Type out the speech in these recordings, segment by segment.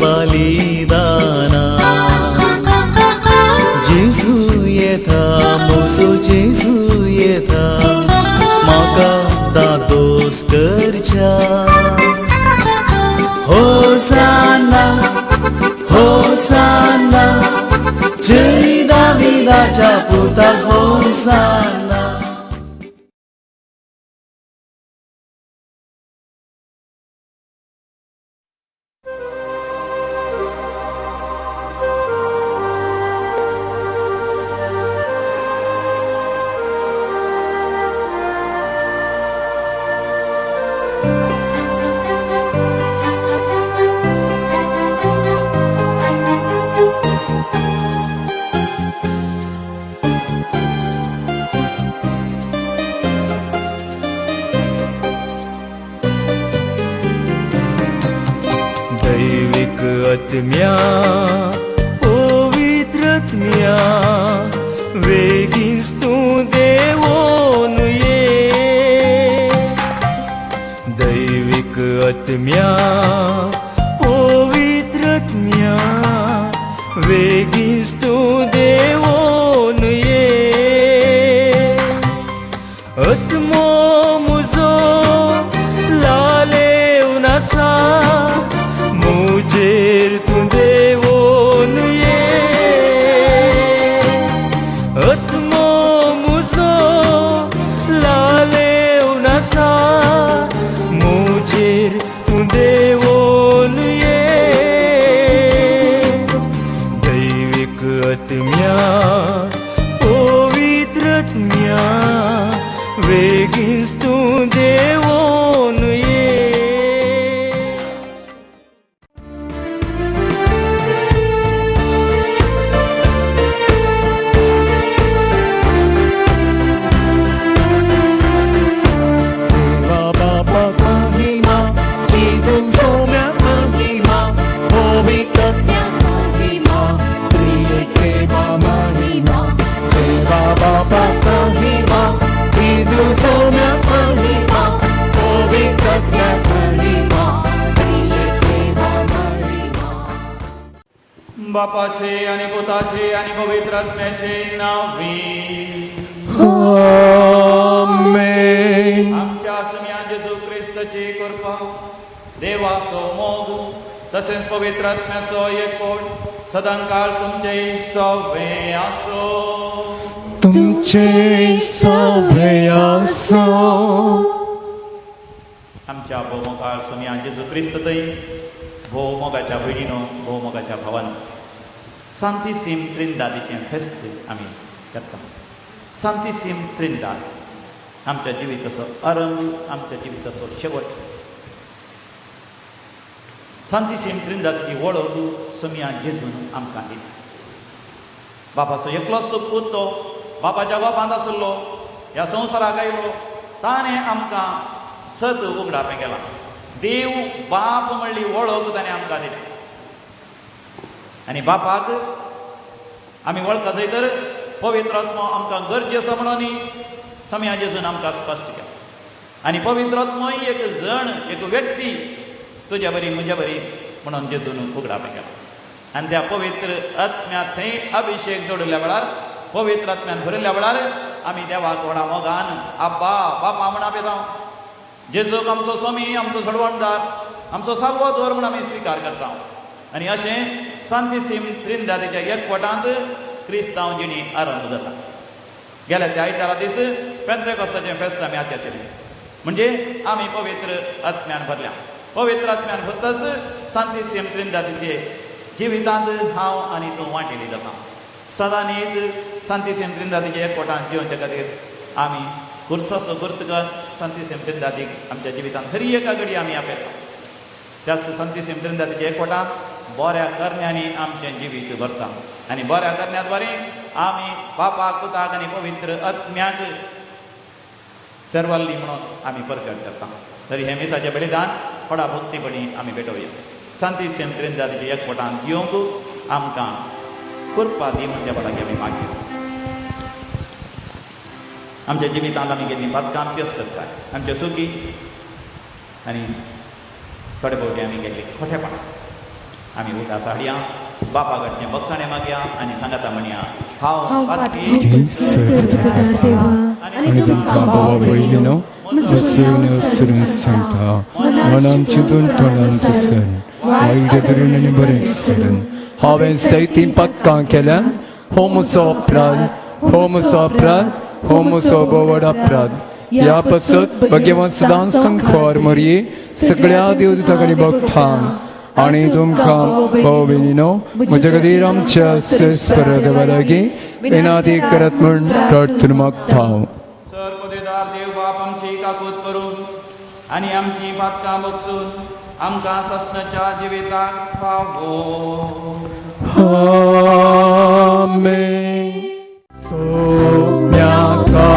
बलिदाना जेजू येता मोसो जेजू येता म्हाका दादोस करच्या होसाना होसाना जय दाविदाच्या पुता होसाना. आत्म्या पवित्र आत्म्या वेगीस तूं देवोन ये. दैविक आत्म्या पवित्र आत्म्या वेगीस तूं देवोन ये. आत्मो म्हजो लालेवन आसा मुजेर तूं देवोन ये. आत्मो म्हजो लालेवन आसा मुजेर तूं देवोन ये. दैविक आत्म्या पवित्र आत्म्या वेगीस तूं देवोन ये. बापाचे आणि पुताचे आणि पवित्र आत्म्याचे नावी आमेन. आमच्या सम्या जेजू ख्रिस्ताची कृपा देवाचो मोग तसेच पवित्र आत्म्याचो एकवट सदांकाळ तुमचे सगळे आसो. तुमचे सगळे आसो. आमच्या भोवमोगाळ सम्या जेजू ख्रिस्त थंय भोवमोगाच्या भयणीनो भोवमोगाच्या भावान सांतीसीम त्रिंदादीचें फेस्त आमी करता. सांतीसीम त्रिंदाद आमच्या जिविताचो आरंभ आमच्या जिविताचो शेवट. सांतीसीम त्रिंदादीची वळख सम्या जेजून आमकां दिली. बापाचो एकलोचो पूत तो बापाच्या गोपांत आसलो ह्या संवसाराक आयलो ताणें आमकां सत उगडापें केलां. देव बाप म्हणली वळख ताणें आमकां दिली आनी बापाक आमी वळखा जायतर पवित्र आत्मो आमकां गरजेचो म्हणून सम्या जेजून आमकां स्पश्ट केलो. आनी पवित्र आत्मो ही एक जण एक व्यक्ती तुज्या बरी म्हज्या बरी म्हणून जेजून उगडापें केलो. आनी त्या पवित्र आत्म्या थंय अभिशेक जोडल्या वेळार पवित्र आत्म्यान भरिल्ल्या वेळार आमी देवाक व्हडा मोगान आब्बा बापा म्हण आपयता. जेजूक आमचो स्वामी आमचो सडवणदार आमचो साल्वादोर म्हूण आमी स्विकार करता. आनी अशें सांतीसीम त्रिंदादीच्या एकवटांत क्रिस्तांव जिणी आरंभ जाता. गेल्या त्या आयतारा दीस पेंतेकोस्ताचें फेस्त आमी आचरलें म्हणजे आमी पवित्र आत्म्यान भरल्या. पवित्र आत्म्यान भरतस सांतीसीम त्रिंदादीचे जिवितांत हांव आनी तूं वांटेली जाता. सदां न्हीद सांतीसीम त्रिंदादीच्या एकवटांत जिवचे खातीर आमी खुर्साचो गुर्त कर सांतीसीम त्रिंदादीक आमच्या जिवितांत खरी एका घडी आमी आपयता. त्याच सांतीसीम त्रिंदादीच्या एकवटांत बऱ्या करण्यांनी आमचें जिवीत भरता. आनी बऱ्या करण्यांत बरें आमी बापाक पुताक आनी पवित्र आत्म्याक सर्वल्ली म्हणून आमी प्रकट करता. तरी हे मिसाचें बलिदान थोडा भक्तीपणी आमी भेटोवया. सांतीसीम त्रिंदादीच्या एकवटांत येवंक आमकां कृपा दी म्हणच्या लागीं आमी मागया. आमच्या जिवितांत आमी गेल्लीं बातकां आमची करताय आमच्या सुखी आनी थोडे फावटी आमी गेल्लीं खोटेपणां आमी उठास हाडया बापाकडचें बक्षाणें मागया आनी सांगाता म्हणया हांव हांव पातकी सर्वदार देवा आनी तुमकां बाबा भयणीनो बसयन सरून सांगता मनान चिंतून तोंडान तुसन वायट तरेन आनी बरें सरून हांवें सैतीन पत्कां केल्यान हो म्हजो अपराध हो म्हजो बोवड अपराध ह्या पासत भगवान सदां संखवार मरये सगळ्या देवदूतांनी भक्तांक आनी तुमकां भाव भयणीनो म्हजे खातीर आमच्या सेस्परा लागीं विनाती करत म्हूण प्रार्थना मागता सर्वदेदार देव बाप आमची काकूत करून आनी आमची पातकां बगसून आमकां सस्नाच्या जिविताक फावो आमेन सोम्याका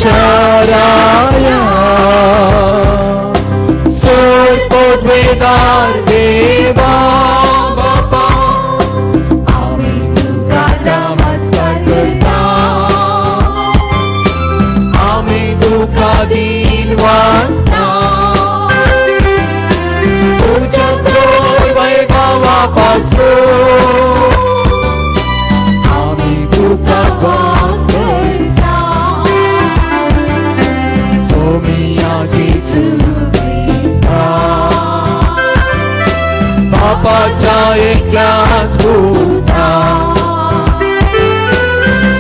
Saraya Sarpodvedar Deva Bapa Ami Tuka Namaskar Karta Ami Tuka Dinvasta Tuja Chor Vaibhava Paso Ami Tuka Bapaच्या एकल्याच पुता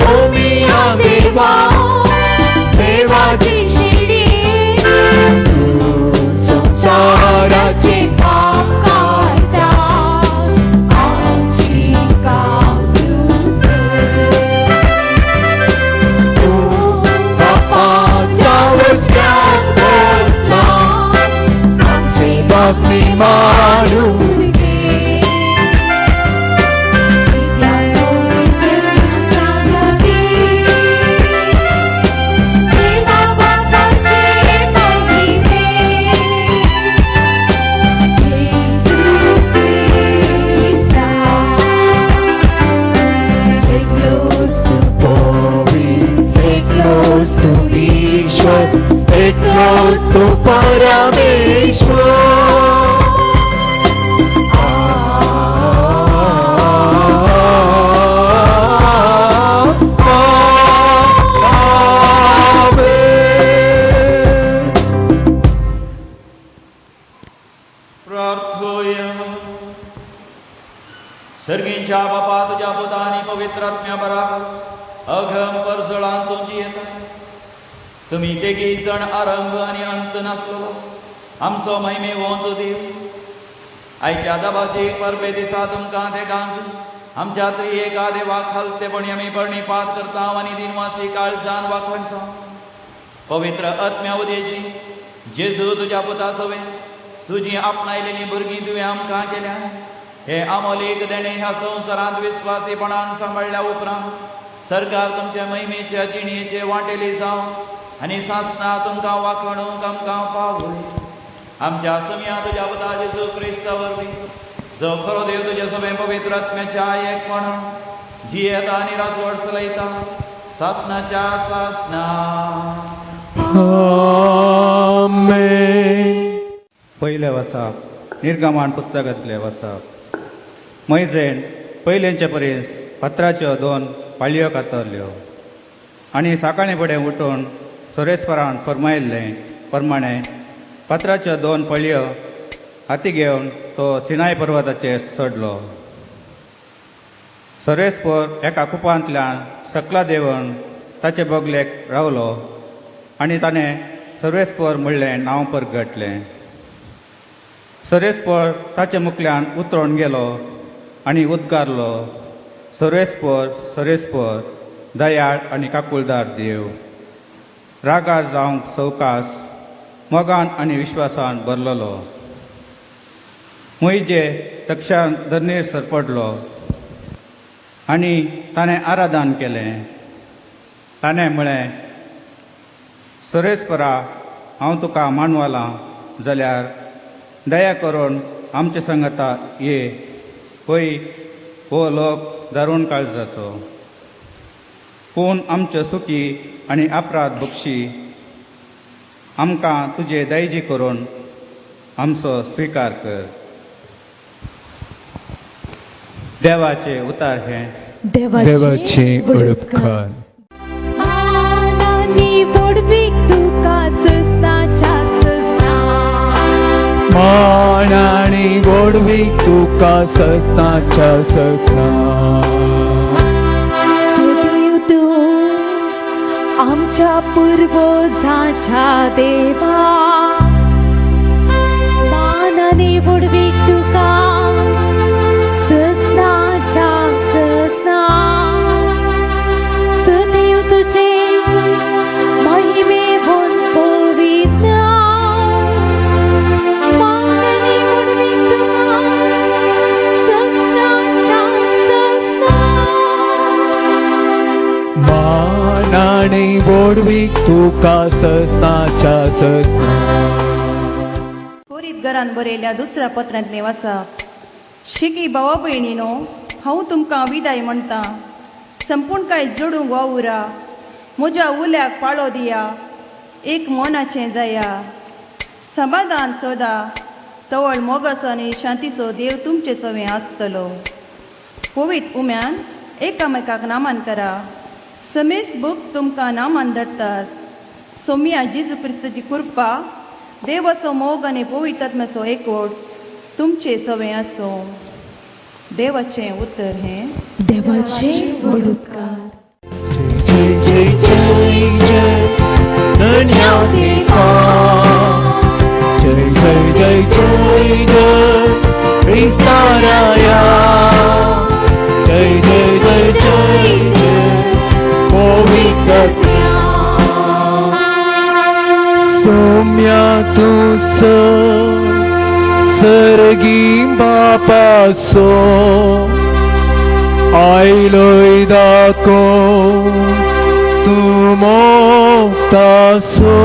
सोमिया देवाची शिडी तू संसाराची पाप काढता आमची तू बापाच्या उजव्यात बसला आमची भक्ती मारू तो परमेश्वर प्रार्थोया सर्गींच्या बापा तुझ्या पुतानी पवित्र आत्म्या बराबर अघम परजळान तुझी येता तुम्ही तेगी जण आरंभ आणि अंत नासलो आमचो महिमे वंत देव आयच्या दबाची परबे दिसा तुमकां देगांक आमच्या त्रिएका देवाक खालतेपणी आमी प्रणिपात करता आनी दिनवासी काळजान वाखणता पवित्र आत्म्या उदेशी जेजू तुझ्या पुता सवे तुजी आपणायलेली भुरगीं तुवें आमकां केल्या हे आमोलीक देणे ह्या संवसारांत विस्वासीपणान सांबाळल्या उपरांत सरकार तुमच्या महिमेच्या जिणेचे वांटेली जावं आनी सासना तुमकां वाखणूक आमकां पावय आमच्या सुम्या तुज्या पुता जेजू क्रिस्ता वरवीं जो खरो देव तुजे सभे पवित्र आत्म्याच्या एकपणान जियेता आनी रासवड चलयता सासनाच्या सासना आमेन. पयले वाचप निर्गमन पुस्तकांतले वाचप मैजेन पयलेंचे परस 17:2 पाळयो कातरल्यो. आनी सकाळीं फुडें उठून सुरेस्परान फरमायिल्ले प्रमाणे पत्राच्यो 2 पळयो हाती घेवन तो सिनाय पर्वताचेर चडलो. सुरेस्पर एका कुपांतल्यान सकला देंवन ताचे बोगलेक रावलो आनी ताणें सुरेस्पर म्हणलें नांव परगटलें. सुरेस्पर ताचे मुखल्यान उतरोन गेलो आनी उद्गारलो, सुरेस्पर सुरेस्पर, दयाळ आनी काकुळदार देव, रागार जावंक सवकास, मोगान आनी विश्वासान भरलेलो. मोइजे तक्षान धरणीर सरपडलो आनी ताणें आराधन केलें. ताणें म्हळें, सुरेस्परा, हांव तुका मानवालां, जाल्यार दया करून आमचे संगता ये. पळय, हो लोक दारूण काळजाचो. पूण आमच्यो चुकी आनी अपराध बक्षी आमकां तुजे दयजी करून आमचो स्विकार कर. देवाचे उतार हे. देवाचे उडपकार. मान आनी गोडवीक तुका सस्नाच्या सस्ना. सदैव तूं आमच्या पुर्वजांच्या देवा, मान आनी गोडवीक तुका सस्नाच्या सस्ना. सदैव तुझे महिमेवन पवित्र नाणी गोडवीक तुका सस्नाच्या सस्ना. कोरीत घरान बरयल्या दुसऱ्या पत्रांतलें वाचप. शिकी भावा भयणीनो, हांव तुमकां विदाय म्हणटा. संपूर्ण जोडूंक वावुरा, म्हज्या उल्याक पाळो दिया, एक मनाचें जाया, समाधान सोदा, तवळ मोगाचो आनी शांतीचो देव तुमचे सवें आसतलो. पवित्र उम्यान एकामेकाक नामान करा. समेस बूक तुमकां नामान धाडटात. सोम्या जेजू क्रिस्ताची कृपा, देवाचो मोग आनी पवित्र आत्म्याचो एकवट तुमचे सवें आसो. देवाचें उतर हें. देवाचे उडपकार. जय जय जय जय धन्या देवा. जय जय जय जय जय क्रिस्ताराया. जय जय जय जय जय पवित्र. सौम्या तू सर्गी बापासो आयलोय दाको तू मोक्तासो.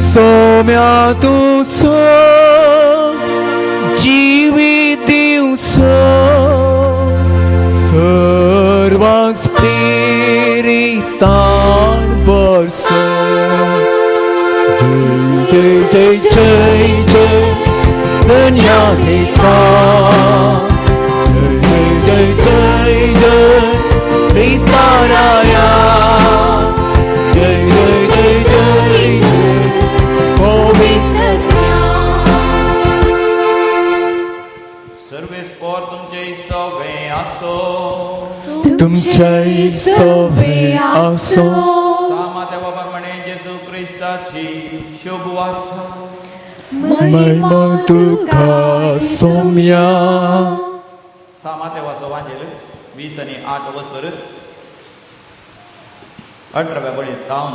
सौम्या तू जिवीत दिवसो सर्वांक स्पिरितान बरसो. जय जय जय जय धन्या देवा. जय जय जय जय क्रिस्ताराया. जय जय जय जय जय पवित्र. सर्वेस्पर तुमचे सवें आसो. तुमचे सवें आसो. सामा देवा प्रमाणे जेजू क्रिस्ताची शुभ वार्ता. महिमा तुका सौम्या. सामा देवाचो वांजेल 20 आनी 8 वसर 18व्या बळींत तावन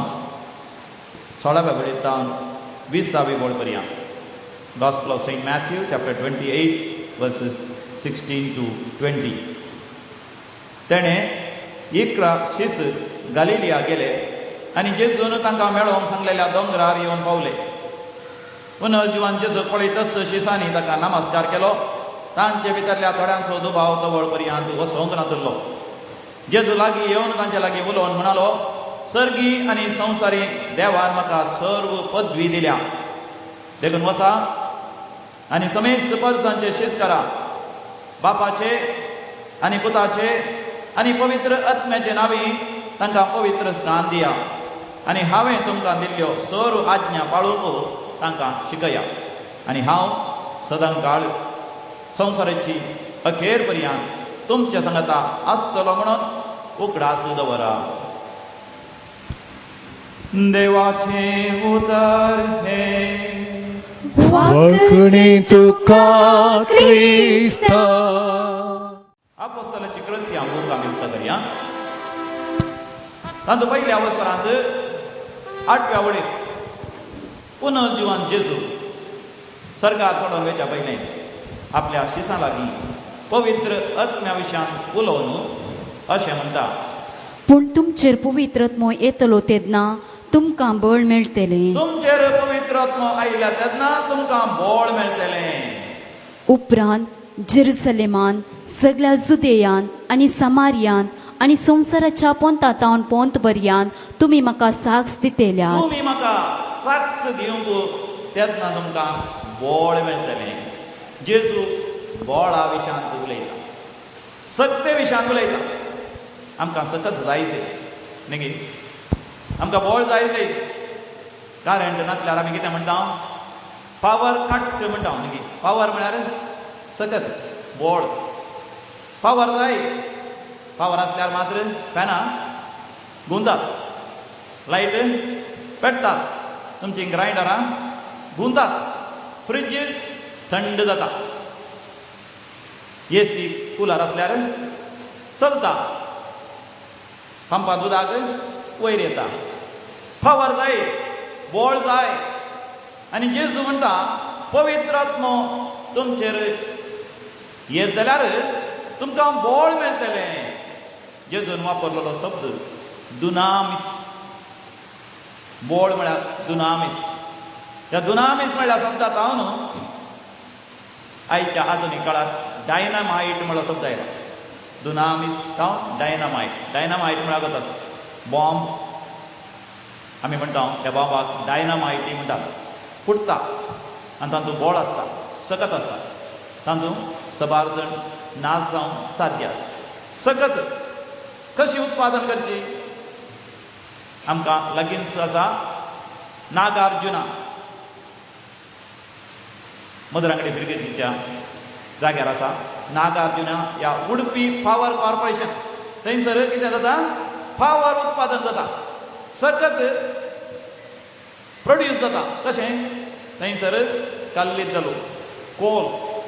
16व्या बळींत तावन 20वी बोळ पर्यंत. Gospel of St. Matthew, chapter 28, verses 16 to 20. तेणें इकरा शिस गालिलिया गेले आनी जेजून तांकां मेळोवन सांगलेल्या दोंगरार येवन पावले. पुनर्जीवन जेजू पळयतच शिसांनी ताका नमस्कार केलो. तांचे भितरल्या थोड्यांचो दुबाव तवळ पर्यंत वसोंक नातरलो. जेजू लागीं येवन तांचे लागीं उलोवन म्हणालो, सर्गी आनी संवसारी देवान म्हाका सर्व पदवी दिल्या. देखून वसा आनी समेस्त परसांचे शीस करा. बापाचे आनी पुताचे आनी पवित्र आत्म्याचे नांवी तांकां पवित्र स्नान दिया आनी हांवें तुमकां दिल्ल्यो सर्व आज्ञा पाळूंक तांकां शिकया आनी हांव सदां काळ संवसाराची अखेर पर्यंत तुमच्या सांगाता आसतलो म्हणून उगडास दवरा. देवाचे उतर हे वखणी तुका क्रिस्ता. अपोस्तलाची कृती आमकां आमी उक्तां करया. तातूंत पयल्या अवसरांत 8व्या वडीर पुनर्जिवन जेजू सरकार सोडून वयच्या पयलें आपल्या शिसां लागीं पवित्र आत्म्या विशयांत उलोवन अशें म्हणटा, पूण तुमचेर पवित्र आत्मो येतलो तेन्ना तुमकां बळ मेळटलें. तुमचेर पवित्र आत्मो आयल्या तेन्ना तुमकां बळ मेळटलें. उपरांत जेरुसलेमान सगळ्या जुदेयान आनी समारियान आनी संवसाराच्या पोंतातावन पोंत पर्यंत तुमी म्हाका साक्ष दितेल्यात. तुमी म्हाका साक्ष दिवंक तेन्ना तुमकां बळ मेळटलें. जेजू बळा विशयांत उलयता, सत्य विशयांत उलयता. आमकां सतत जायचें न्ही, आमकां बळ जायचें. कारण नासल्यार आमी कितें म्हणटा, पावर कट म्हणटा न्ही. पावर म्हळ्यार सतत बळ. पावर जाय. पावर आसल्यार मात्र फॅनां घुंवतात, लायट पेटतात, तुमची ग्रायंडरां घुंवतात, फ्रीज थंड जाता, एसी कुलर आसल्यार चलता, पंपात उदक वयर येता. पावर जाय, बळ जाय. आनी जेजू म्हणटा पवित्र आत्मो तुमचेर येत जाल्यार तुमकां बळ मेळटलें. जेजून वापरलेलो शब्द दुनामिस. बळ म्हळ्यार दुनामिस. ह्या दुनामिस म्हणल्यार शब्दांत हांव न्हू आयच्या आधुनीक काळांत डायनामायट म्हणलो शब्द आयला. दुनामिस जावन डायनामायट. डायनामायट म्हळ्यार गत आसा बॉम्ब. आमी म्हणटा त्या बॉम्बाक डायनामायटी म्हणटात. फुटता आनी तातूंत बळ आसता, सकत आसता, तातूंत सबार जण नाश जावंक साध्य आसा. सकत कशी उत्पादन करची? आमकां लगीन्स आसा नागार्जुना मदरांगडी फिरगेच्या जाग्यार आसा. नागार्जुना ह्या उडपी पावर कॉर्पोरेशन थंयसर कितें जाता, पावर उत्पादन जाता, सकत प्रोड्यूस जाता. कशें? थंयसर कल्लिद्दलो कोल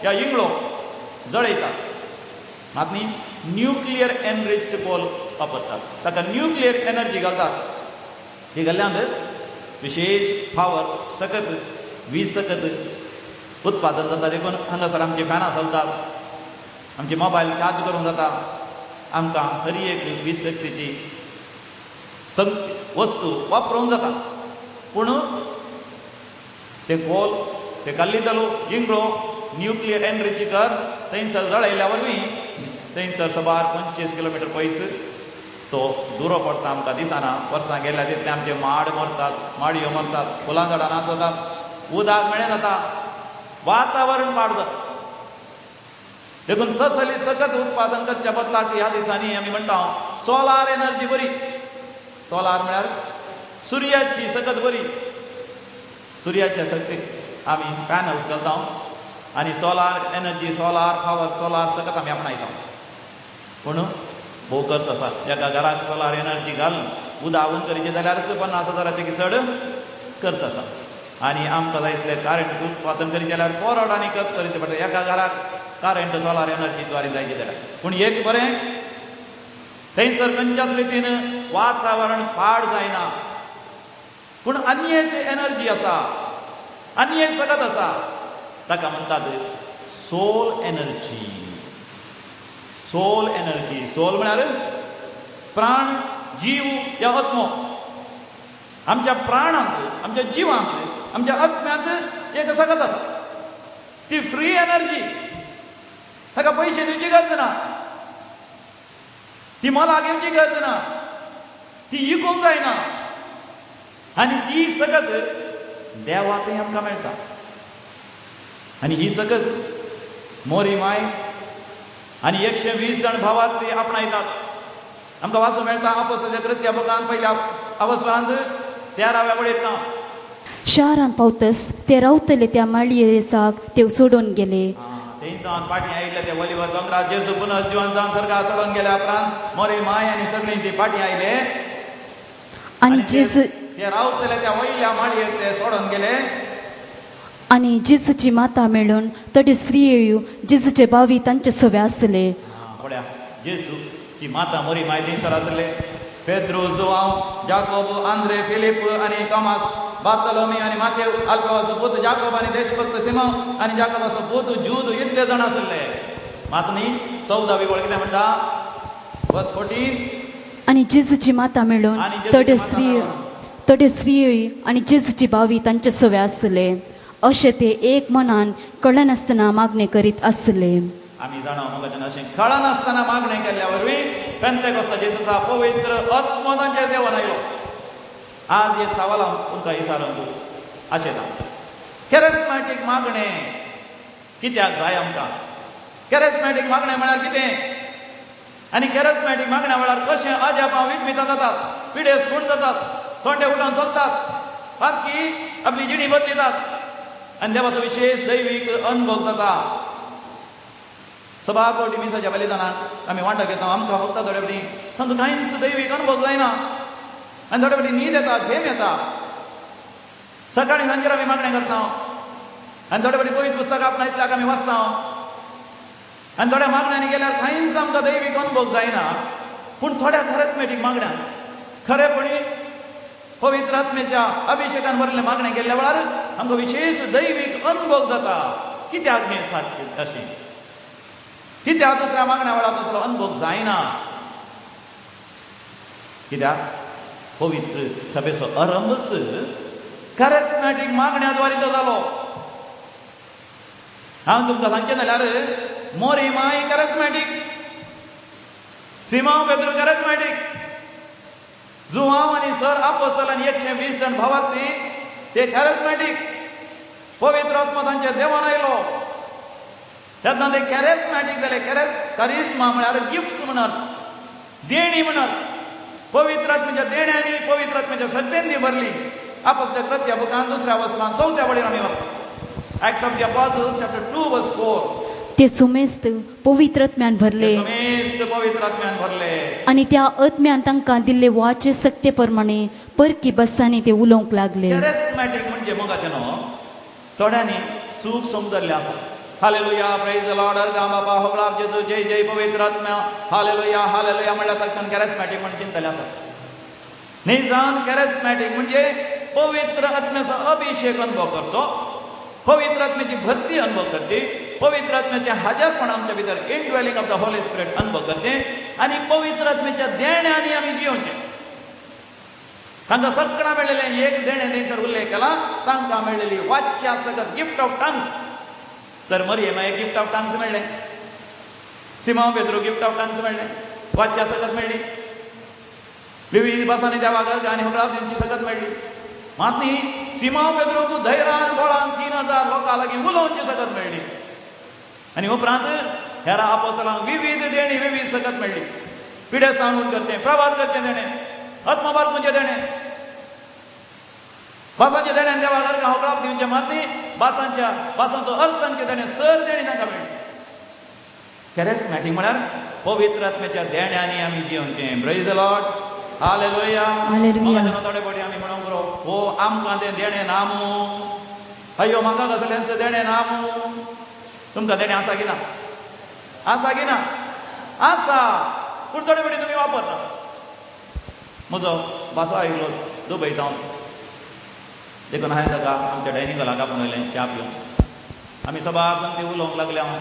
या इंगळो जळयतात. मात न्ही न्यूक्लियर एनरिच्ड कोल वापरतात, ताका न्यूक्लियर एनर्जी घालतात. ही घाल्ल्यान विशेष पावर सकत वीज सकत उत्पादन जाता. देखून हांगासर आमची फॅनां चलतात, आमचे मोबायल चार्ज करूंक जाता, आमकां हर एक वीज शक्तीची वस्तू वापरूंक जाता. पूण ते कोल, ते कल्लिद्दलो इंगळो न्यूक्लियर एनर्जी कर थंयसर जळयल्या वरवीं थंयसर सबार 25 किलोमिटर पयस तो दुरो पडटा. आमकां दिसना, वर्सां गेल्या तितले आमचे माड मरतात, माडयो मरतात, फुलां झाडां नासतात, उदक मेळ्ळें जाता, वातावरण पाड जाता. देखून तसली सकत उत्पादन करच्या बदलाक ह्या दिसांनी आमी म्हणटा सोलार एनर्जी बरी. सोलार म्हळ्यार सुर्याची सकत बरी. सुर्याच्या सकत आमी पॅनल्स घालता आनी solar energy, solar power, solar सकत आमी आपणायता. पूण भोव खर्च आसा. एका घराक सोलार एनर्जी घालून उदक करचें जाल्यार 50,000 चड खर्च आसा. आनी आमकां जाय आसलें करंट उत्पादन करचें जाल्यार पोरडांनी खर्च करचें पडटा. एका घराक करंट सोलार एनर्जी द्वारे जायचें जाल्यार. पूण एक बरें, थंयसर खंयच्याच रितीन वातावरण पाड जायना. पूण आनी एक एनर्जी आसा, आनी एक सकत आसा, ताका म्हणटात soul energy. Soul energy. Soul म्हळ्यार प्राण, जीव या आत्मो. आमच्या प्राणांत, आमच्या जिवांत, आमच्या आत्म्यांत एक सकत आसा. ती फ्री एनर्जी. ताका पयशे दिवची गरज ना, ती मोलाक घेवची गरज ना, ती इकूंक जायना. आनी ती सकत देवाकय आमकां मेळटा. आनी ही सकत मोरी माय आनी 120 जण भावाक ती आपणायतात. आमकां वाचूंक मेळटा अपोस्तलांच्या कृत्या बुकांत पहिल्या अवस्थांत 13व्या वळेरेंत शारांत पावतस ते रावतले त्या माळयेसाक ते सोडून गेले. थंयच्यान फाटीं आयिल्ले ते वलिवर दोंगरार जेजू पुनर्जीवन जावन सर्गाक चडोवन गेल्या उपरांत मोरे माय आनी सगळीं ती फाटीं आयले आणि जेजू ते रावतले त्या वयल्या माळयेक ते सोडून गेले. आणि जेजूची माता मेळून तटे स्त्रियो जेजूचे बावी तांचे सोबे आसले. पळया जेजूची माता मोरी माय थंयसर आसले. पेद्रो जोआव जाकोब आंद्रे फिलीप आनी तोमास बार्तोलोमी आनी मातेव अल्फावाचो पूत जाकोब आनी देशभक्त सिमोन आनी जाकोबाचो पूत जूद इतले जाण आसले. मात न्ही 14वी वळ कितें म्हणटा वर्स 14. आणि जेजूची माता मेळून तटे स्त्रियो आणि जेजूची बावी तांचे सोबे आसले. अशें ते एक मनान कळनासतना मागणे करीत आसले. आमी जाणा मोगाच्यान अशें कळनासतना मागणे केल्ल्या वरवीं पेंतेकोस्ता जेजूचा पवित्र आत्मो तांचेर देंवन आयलो. आज एक सवाल हांव तुमकां विचारूंक आशेता. कॅरिस्मॅटीक मागणे कित्याक जाय आमकां? कॅरिस्मॅटीक मागणे म्हळ्यार कितें? आनी कॅरिस्मॅटीक मागण्या वेळार कशें अजापां विस्मितां जातात, पिडेस गूण जातात, थोंडे उठोवन चलतात, पातकी आपली जिणी बदलितात आनी देवाचो विशेष दैवीक अनुभव जाता. सभा कोटी मिसाच्या बलिदानाक आमी वांटो घेता. आमकां फक्त थोडे फावटी तातूंत कांयच दैवीक अनुभव जायना आनी थोडे फावटी न्हीद येता, झेम येता. सकाळीं सांजेर आमी मागणें करता आनी थोडे फावटी पवित्र पुस्तक आपणायतल्याक आमी वाचता आनी थोड्या मागण्यांनी गेल्यार कांयच आमकां दैवीक अनुभव जायना. पूण थोड्या कॅरिस्मॅटीक मागण्यांक खरेपणी पवित्र आत्मेच्या अभिशेकान भरले मागणें केल्ल्या वेळार आमकां विशेष दैवीक अनुभव जाता. कित्याक हें सारकें अशें? कित्याक दुसऱ्या मागण्या वेळार तसलो अनुभव जायना? कित्याक पवित्र सभेचो आरंभच कॅरिस्मॅटीक मागण्याद्वारे तो जालो. हांव तुमकां सांगचें जाल्यार मोरी माय कॅरिस्मॅटीक, सिमोन पेद्रो कॅरिस्मॅटीक, जुआंव आनी सर आपोस्तल आनी 120 जाण भावार्थी ते कॅरिस्मॅटीक. पवित्र आत्मा तांचेर देंवन आयलो तेन्ना ते कॅरिस्मॅटीक जाले. कॅरिस्मा म्हळ्यार गिफ्ट म्हण अर्थ, देणी म्हण अर्थ. पवित्र आत्म्याच्या देण्यांनी पवित्र आत्म्याच्या सत्तेंनी भरली. आपोस्तलांच्या कृत्या बुकांत 2ऱ्या वचनांत 4थ्या वळेर आमी वाचता. Acts of the Apostles chapter 2 verse 4. ते सुमेस्त पवित्र आत्म्यान भरले पवित्र आत्म्यान भरले आणि त्या आत्म्यान तांकां दिल्ले वाचे सक्ते प्रमाणे परकी बसांनी ते उलोवंक लागले. कॅरिस्मॅटीक म्हणजे मोगाचें न्हू, थोड्यांनी सूख समजल्लें आसा. हालेलुया, प्रेज द लॉर्ड, अर्गाम बापा, होबळाप जेजू, जय जय पवित्र आत्म्या, हालेलुया हालेलुया म्हणल्यार तक्षण कॅरिस्मॅटीक म्हणून चिंतले आसा. निजान कॅरिस्मॅटीक म्हणजे पवित्र आत्म्याचो अभिषेक अनुभव करचो, पवित्र आत्म्याची भरती अनुभव करची, पवित्र आत्म्याचे हाजरपण आमच्या भितर, indwelling of the Holy spirit अनुभव करचे आनी पवित्र आत्म्याच्या देण्यांनी आमी जियोवचे. तांकां सगळ्यांक मेळिल्लें एक देणें थंयसर उल्लेख केला, तांकां मेळिल्ली वाच्या सगत गिफ्ट ऑफ टंग्स. तर मरियमाक गिफ्ट ऑफ टंग्स मेळ्ळें, सिमोन पेद्रो गिफ्ट ऑफ टंग्स मेळ्ळें, वाच्या सगत मेळ्ळी, विविध भासांनी देवाक आनी होबळाप तेंची सगत मेळ्ळी. मात न्ही सिमोन पेद्रो तूं धैर्यान बळान 3000 लोकां लागीं उलोवची सगत मेळ्ळी. आनी उपरांत हेरा आपोस्तलांक विविध देणी विविध सगत मेळ्ळी. पिडेस सांगून करचें, प्रभात करचें देणें, आत्मबारपूंचें देणें, भासांचे देण्यान देवाक अर्घ होबळाप दिवचें. मात न्ही भासांचो अर्थ सांगचे देणें, सर देणी तांकां मेळ्ळी. कॅरिस्मॅटीक म्हळ्यार पवित्र आत्म्याच्या देण्यांनी आमी जियोवचें. Praise the Lord, hallelujah. थोडे फावटी आमी म्हणूंक बरो, हो आमकां तें देणें नामू, अय्यो म्हाका कसलेंच देणें नामू. तुमकां देणें आसा की ना? आसा की ना? आसा, पूण थोडे फावटी तुमी वापरता. म्हजो भासो आयिल्लो दुबयतावन, देखून हांवें ताका आमच्या डायनिंग हॉलाक आपोवन वयलें च्या पिवन. आमी सभा सांगती उलोवंक लागले. हांव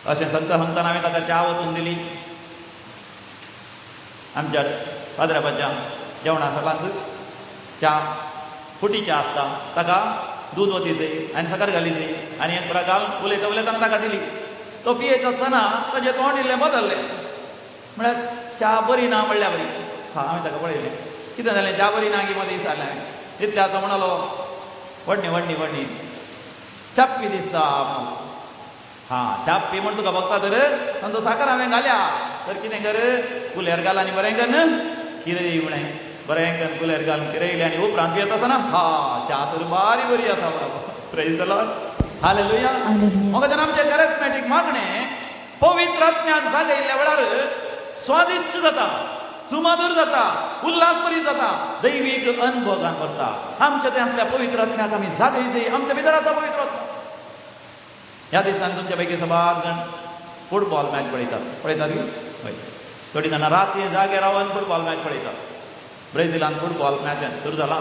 अशें सांगता सांगतना हांवें ताका च्या वतून दिली. आमच्या पाद्रापाच्या जेवणा सालांत च्या फुटी च्या आसता, ताका दूद वती जाय आनी साकर घाली जाय आनी एक पुरा घाल उलयता उलयतना ताका दिली. तो पियेत आसतना ताजें तोंड इल्लें बदल्लें. म्हळ्यार च्या बरी ना म्हणल्यार बरी. हांवें ताका पळयलें, कितें जालें, च्या बरी ना की मदें विचारलें हांवें. तितल्या तो म्हणलो, व्हडणी व्हडणी व्हडणी चाप्पी दिसता. चाप्पी म्हण तुका बघता तर, आनी तो साकर हांवें घाल्या तर कितें कर कुलेर घाल आनी बरें कर किरें म्हळें बरें कर कुलेर घाल किरें येयलें आनी उपरांत पियेत आसतना हा च्या तर बारी बरी आसा प्रेज द लॉर्ड हालेलुया म्हाका जाण आमचें कॅरिस्मॅटीक मागणें पवित्र आत्म्याक जागयल्ल्या वेळार स्वादिश्ट जाता सुमधुर जाता उल्हास बरी जाता दैवीक अनुभवान करता आमच्या तें असल्या पवित्र आत्म्याक आमी जागय जाय आमच्या भितर आसा पवित्र आत्मा ह्या दिसांनी तुमच्या पैकी सबार जाण फुटबॉल मॅच पळयतात की हय थोडी जाणां राती जागे रावन फुटबॉल मॅच पळयतात ब्राझीलांत फुटबॉल मॅच सुरू जाला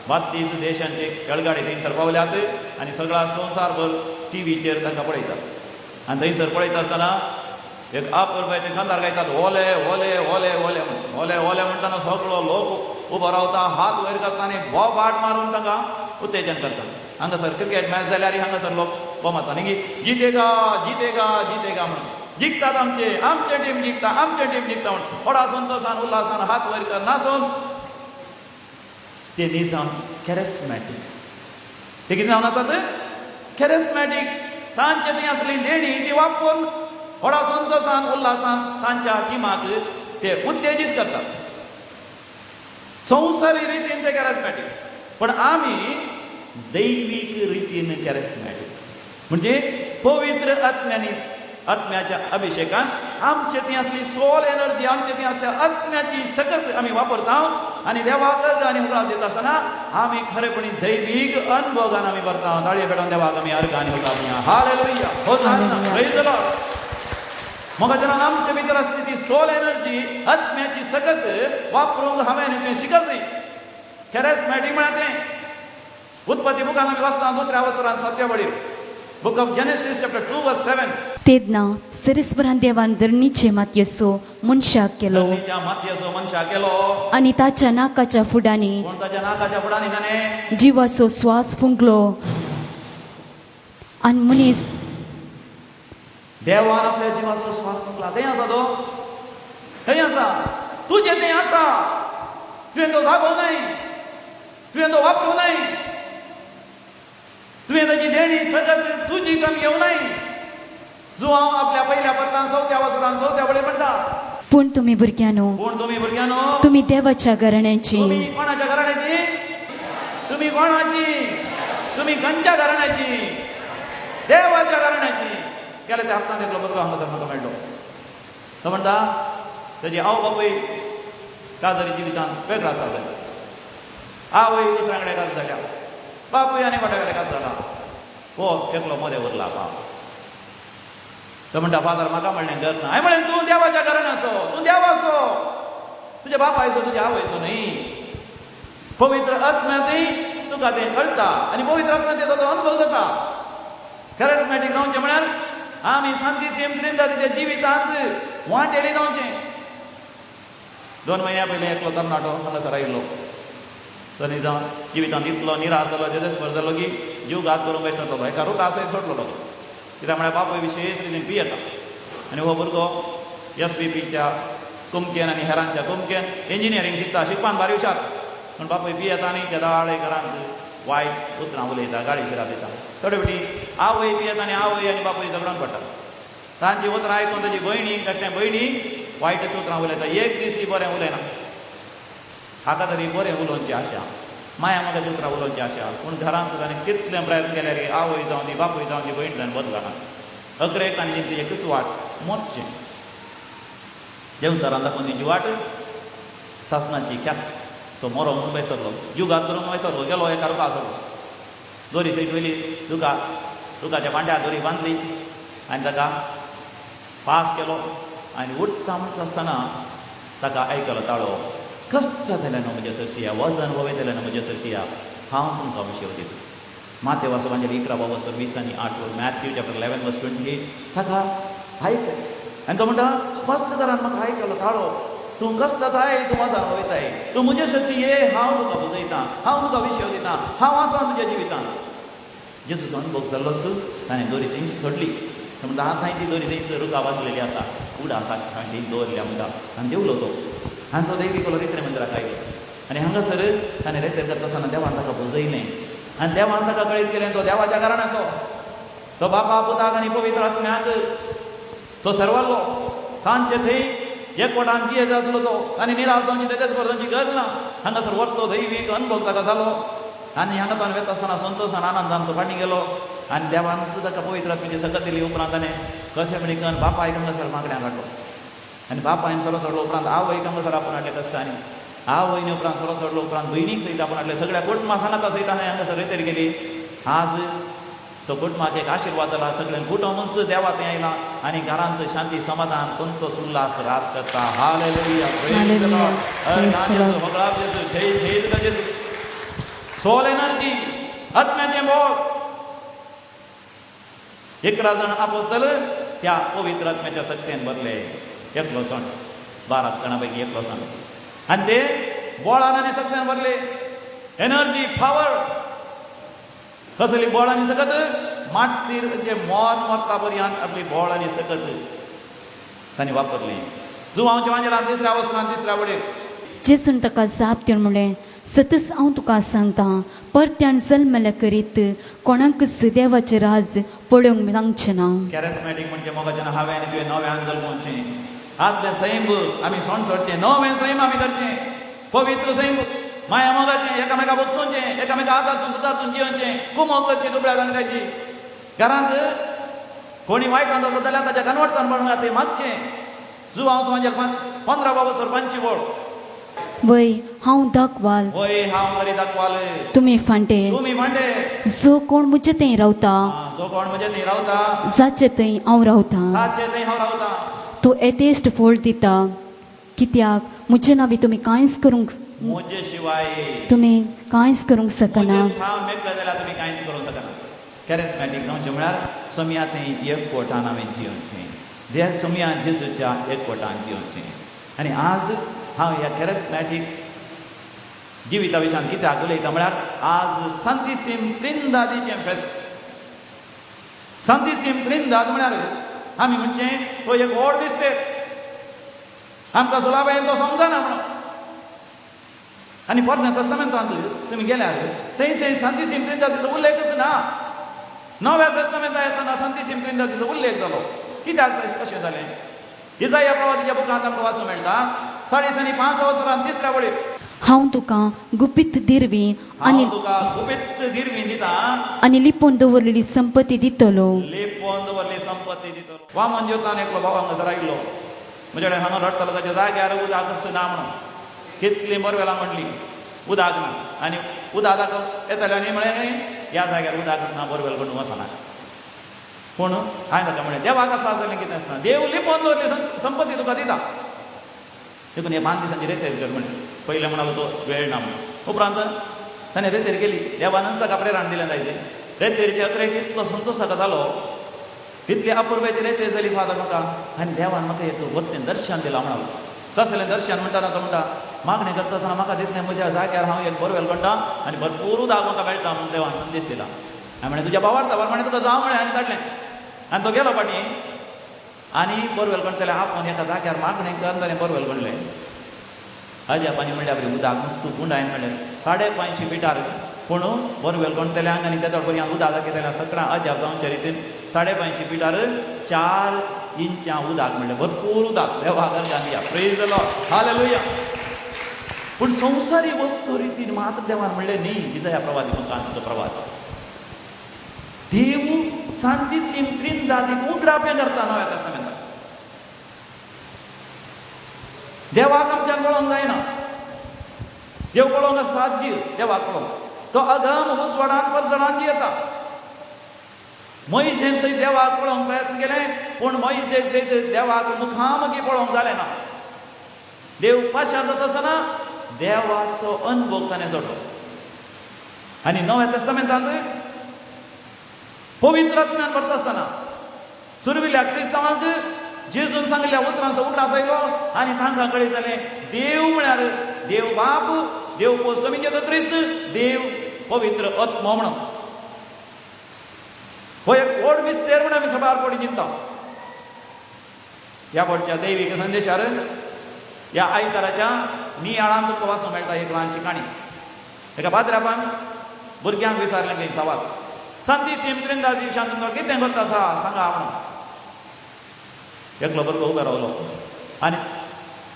32 देशांचे खेळगाडे थंयसर पावल्यात आनी सगळा संवसारभर टीव्हीचेर तांकां पळयतात आनी थंयसर पळयता आसतना एक आपरबायचे खांदार गायतात ओले ओले ओले ओले म्हणून ओले ओले म्हणटाना सगळो लोक उबो रावता हात वयर करता आनी बोबाट मारून तांकां उत्तेजन करता हांगासर क्रिकेट मॅच जाल्यार हांगासर लोक बोमाता न्ही जितेगा जितेगा जितेगा म्हणून जिखतात आमचे टीम जिखता म्हणून व्हडा संतोशान उल्हासान हात वयर कर नाचून ते न्ही जावन कॅरिस्मॅटीक ते कितें जावन आसात कॅरिस्मॅटीक तांचे ती असली देणी ती वापरून व्हडा संतोशान उल्हासान तांच्या टिमाक ते उत्तेजीत करतात संवसारी रितीन ते कॅरिस्मॅटीक पण आमी दैवीक रितीन कॅरिस्मॅटीक म्हणजे पवित्र आत्म्याच्या अभिषेकान आमचे ती असली सोल एनर्जी आमचे ती असल्या आत्म्याची सकत आमी वापरता आनी देवाक आनी उगडाव दिता आसतना आमी खरेपणी दैवीक अनुभवान आमी भरता ताळये पेटोवन देवाक आमी अर्घ आनी उगडाव हालेलुया होसाना प्रेज द लॉर्ड म्हाका जेन्ना आमचे भितर आसता ती सोल एनर्जी आत्म्याची सकत वापरूंक हांवें शिकच कॅरिस्मॅटीक म्हळ्यार तें उत्पत्ती बुकान आमी वाचता दुसऱ्या वसरान 7व्या वडीर बुक ऑफ जेनेसिस चॅप्टर 2 वर्स 7 तेदना सिरिसपरान देवान धरणीचे मातयेचो मनशाक केलो आनी ताच्या नाकाच्या फुडांनी ताणें जिवाचो स्वास फुंकलो आनी मनीस देवान आपल्या जिवाचो स्वास फुंकला थंय आसा तो थंय आसा तुजें तें आसा तुवें तो जागो न्हय तुवें तो वापरूं न्हय तुवें ताची देणी सगत तुजी कमी घेवं न्हय जो हांव आपल्या पहिल्या पत्रान 4थ्या वसरान 4थ्या वडे म्हणटा पूण तुमी भुरग्यानो तुमी देवाच्या घराण्याची तुमी कोणाच्या घराण्याची तुमी कोणाची तुमी खंयच्या घराण्याची देवाच्या घराण्याची गेले त्या हप्त्यान एकलो भुरगो हांगासर म्हाका मेळ्ळो तो म्हणटा ताजी आवय बापूय काजरी जिवितांत वेगळो आसा जाल्यार आवय दुसऱ्या कडेन काज जाल्या बापूय आनी कोट्या कडेन काज जाला हो एकलो मदें उरला बाप तो म्हणटा फादर म्हाका म्हणलें घर ना हांवें म्हणलें तूं देवाच्या घरान असो तूं देव असो तुज्या बापायचो तुज्या आवयचो न्ही पवित्र आत्म्यातय तुका तें कळटा आनी पवित्र आत्म्यात ताचो अनुभव जाता कॅरिस्मॅटीक जावचें म्हळ्यार आमी सांती त्रिंदातीच्या जिवितांत वांटेली जावचें 2 म्हयन्या पयलीं एकलो तरणाटो हांगासर आयिल्लो तरी जावन जिवितांत इतलो निराश जालो जेदेस्पर जालो की जीव घात करूंक वयसरलो एका रुखासय सोडलो कित्याक म्हळ्यार बापूय विशेश रितीन पियेता आनी हो भुरगो SVPच्या कुमकेन आनी हेरांच्या कुमकेन इंजिनियरींग शिकता शिकपान भारी हुशार पूण बापूय पियेता आनी केदाळे घरांत वायट उतरां उलयता गाडी शिराप दिता थोडे फावटी आवय पियेता आनी आवय आनी बापूय झगडोन पडटा तांची उतरां आयकून ताची भयणीक एकट्या भयणीक वायटच उतरां उलयता एक दीस बरें उलयना हाका तरी बरें उलोवची आशा माया मोगाची उतरां उलोवची आशा पूण घरांत ताणें कितले प्रयत्न केल्यार आवय जावं दी बापूय जावं दी भयण जावन बदलना अकरेक ताणें तेजें किसवाट मोडचें देवसरान दाखोवन तेजी वाट सासणाची ख्यास्त तो मोरो म्हणून वयसरलो जीव घात करून वयसरलो गेलो एका रुखा सरलो दोरी सैट वयली रुखाच्या पांट्यार दोरी बांदली आनी ताका पास केलो आनी उठता म्हणटा आसतना ताका आयकलो ताळो कस्त जालें न्हू म्हज्या सरचिया वजन वयतलें न्हू म्हज्या सरचिया हांव तुमकां विशय दिता माते वासोबांचेर 11 वर्स 20 आनी 8 मॅथ्यू चॅप्टर 11 वर्स 28 ताका आयकय आनी तो म्हणटा स्पश्ट तरान म्हाका आयकलो ताळो तूं कस्त जाताय तूं वजन वयताय तूं म्हजे सरची ये हांव तुका बुजयतां हांव तुका विशय दितां हांव आसां तुज्या जिवितांत जेसूचो अनुभव जाल्लोच ताणें दोरी थंयच सोडली तो म्हणटा आतां ती दोरी थंयच रुखां बांदलेली आसा उड आसा थंय दवरल्या म्हणटा आनी देवलो तो आनी तो दैवीक रेत्रे मंदिराक आयलो आनी हांगासर ताणें रेत्रे करता आसतना देवान ताका बुजयलें आनी देवान ताका कळीत केलें तो देवाच्या घराण्याचो तो बापा पुताक आनी पवित्र आत्म्याक तो सरवल्लो तांचे थंय एकवटान जियेज आसलो तो आनी निरासांची तेजेच परसांची गरज ना हांगासर वरतो दैवीक अनुभव ताका जालो आनी हांगा तो वेता आसतना संतोशान आनंदान तो फाटी गेलो आनी देवान सुद्दां ताका पवित्र आत्म्याची सकत दिली उपरांत ताणें कशें म्हणिकन बापायक हांगासर मागण्या काडलो आनी बापायन सोरो सोडलो उपरांत आवयक हांगासर आपूण हाडले कश्टांनी आवयनी उपरांत सोरो सोडलो उपरांत भयणीक सयत आपूण हाडले सगळ्या कुटुंबा सांगाता सयत हांवें हांगासर रेतेर गेली आज तो कुटुंबाक एक आशिर्वाद जाला सगळ्यांक कुटुंबच देवा थंय आयला आनी घरांत शांती समाधान संतोष उल्हास रास करता hallelujah praise the Lord Praise the Lord. वगळा जेसू जय जय तुका जेसू सोल एनर्जी आत्म्याचें बोळ 11 जण आपोस्तल त्या पवित्र आत्म्याच्या शक्तीन भरले एकलो सण 12 जाणांपैकी एकलो सण आनी ते बोळान आनी शक्तीन भरले एनर्जी पावर कसली बोळ आनी सकत मातीर जे मोर मरता पर्यंत आपली बोळ आनी सकत तांणी वापरली जुवांच्या वांजेलान तिसऱ्या वसनान तिसऱ्या वडेक जेसून ताका जाप दिवन म्हणलें सतस हांव तुका सांगता परत्यान जल्मले करीत कोणाकच देवाचें राज पळोवंक सांगचें ना कॅरिस्मॅटीक म्हणजे मोगाचें हांवें आनी तुवें नव्यान जल्मोवचें आदलें सैम आमी सण सोडचें नवें सैम आमी धरचें पवित्र सैम माया मोगाचें एकामेका बगसूचें एकामेका आदारसून सुदारसून जियोचें कुमोग करची दुबळ्या जाणट्याची घरांत कोणी वायटांत आसा जाल्यार ताच्या कनवडतान म्हणून तें मागचें जू हांव समाजाक 15 बाबा सरपंच बोळ वय हांव दाखवाल वय हांव बरी दाखवाल तुमी फांटे तुमी मांडे जो कोण म्हजे थंय रावता जो कोण म्हजे थंय रावता जाचे थंय हांव रावतां ताचे थंय हांव रावतां तो येतेश्ट फळ दिता कित्याक म्हजे नांवी तुमी कांयच करूंक म्हजे शिवाय तुमी कांयच करूंक शकना हांव मेकळे जाल्यार तुमी कांयच करूंक शकना कॅरिस्मॅटीक जावचें म्हळ्यार समिया थंय एकवटान हांवें जियोचें देव समिया जेसूच्या एकवटान जियोचें आनी आज हांव ह्या कॅरिस्मॅटीक जिविता विशयान कित्याक उलयता म्हळ्यार आज सांतीसीम त्रिंदादीचें फेस्त सांतीसीम त्रिंदाद म्हळ्यार आमी म्हणचें तो एक व्हड विस्तेर आमकां सुलाबायेन तो समजना म्हणून आनी पोरण्या तस्तामेंतांत तुमी गेल्यार थंय सांतीसीम त्रिंदादीचो उल्लेखच ना नव्या तस्तामेंतां येतना सांतीसीम त्रिंदादीचो उल्लेख जालो कित्याक कशें जालें इसाया प्रवादीच्या बुकांत आमकां वाचूंक मेळटा 5:5 वर्सां तिसऱ्या वळेक हांव तुका गुपीत दिरवी आनी तुका गुपीत दिरवी दिता आनी लिपोवन दवरलेली संपत्ती दितलो लिपोवन दवरली संपत्ती दितलो वामन ज्योतान एकलो भाव हांगासर आयिल्लो म्हजे कडेन हांगा रडटालो ताच्या जाग्यार उदकच ना म्हणून कितलीं बोरवेलां म्हणली उदक ना आनी उदक येताले आनी म्हळें ह्या जाग्यार उदकच ना बोरवेल करून वचना पूण हांवें ताका म्हळें देवाक आसा जाल्यार कितें आसना देव लिपोवन दवरली संपत्ती तुका दिता देखून हे 5 दिसांची रेतेर कर म्हणे पयलें म्हणालो तो वेळ ना म्हणून उपरांत ताणें रेतेर केली देवानच ताका प्रेरण दिलें जायचें रेतेरचे अकरेक इतलो संतोश ताका जालो इतली अपुर्बाची रेतेर जाली फादर म्हाका आनी देवान म्हाका एक वत्तेन दर्शन दिलां म्हणालो कसलें दर्शन म्हणटाना तो म्हणटा मागणें करता आसतना म्हाका दिसलें म्हज्या जाग्यार हांव एक बोरवेल करता आनी भरपूर उदक म्हाका मेळटा म्हणून देवान संदेश दिला हांवें म्हळें तुज्या भावार्थ म्हणे तुका जावं म्हळें आनी काडलें आनी तो गेलो फाटीं आनी बोरवेल करतले आपूण एका जाग्यार मागणें कर ताणें बोरवेल करलें हाज्या पानी म्हणल्यार बरें उदक मस्त पूण हांवें म्हणलें 550 मिटर पूण बोरवेल करतल्यांक आनी तेच्या पर्यंत उदक कितें सकरां अजाप जावच्या रितीन 550 मिटर 4 इंचां उदक म्हणलें भरपूर उदक देवाक घालया प्रेज द लॉर्ड हालेलुया पूण संवसारी वस्तू रितीन मात्र देवान म्हणलें न्ही इसाया प्रवादी मुखार तो प्रवाद देव सांतीसीम त्रिंदादीक उगडापें करता नव्या तस्तामेंतांत देवाक आमच्यान पळोवंक जायना देव पळोवंक साध्य देवाक पळोवंक तो अगम उजवाडान परजडान जियेता मोइशेन सयत देवाक पळोवंक प्रयत्न केले पूण मोइशेक सयत देवाक मुखामुखी पळोवंक जालें ना देव पाशार जाता आसतना देवाचो अनुभव ताणें जोडलो आनी नव्या तस्तामेंतांत पवित्र आत्म्यान भरता आसतना सुरविल्ल्या क्रिस्तांवांक जेजून सांगिल्ल्या उतरांचो उगडास आयलो आनी तांकां कळीत जालें देव म्हळ्यार देव बाप देव पोसमिचेचो क्रिस्त देव पवित्र आत्मा म्हणून हो एक व्हड विस्तेर म्हणून आमी सभार पडी चिंतता ह्या फावटच्या दैवीक संदेशार ह्या आयताराच्या नियाळान तुमकां वाचूंक मेळटा एक ल्हानशी काणी एका पाद्रापान भुरग्यांक विचारलें की सवाल सांतीसीम त्रिंदादी विशयान तुमकां कितें करता आसा सांगा म्हणून एकलो भुरगो उबो रावलो आनी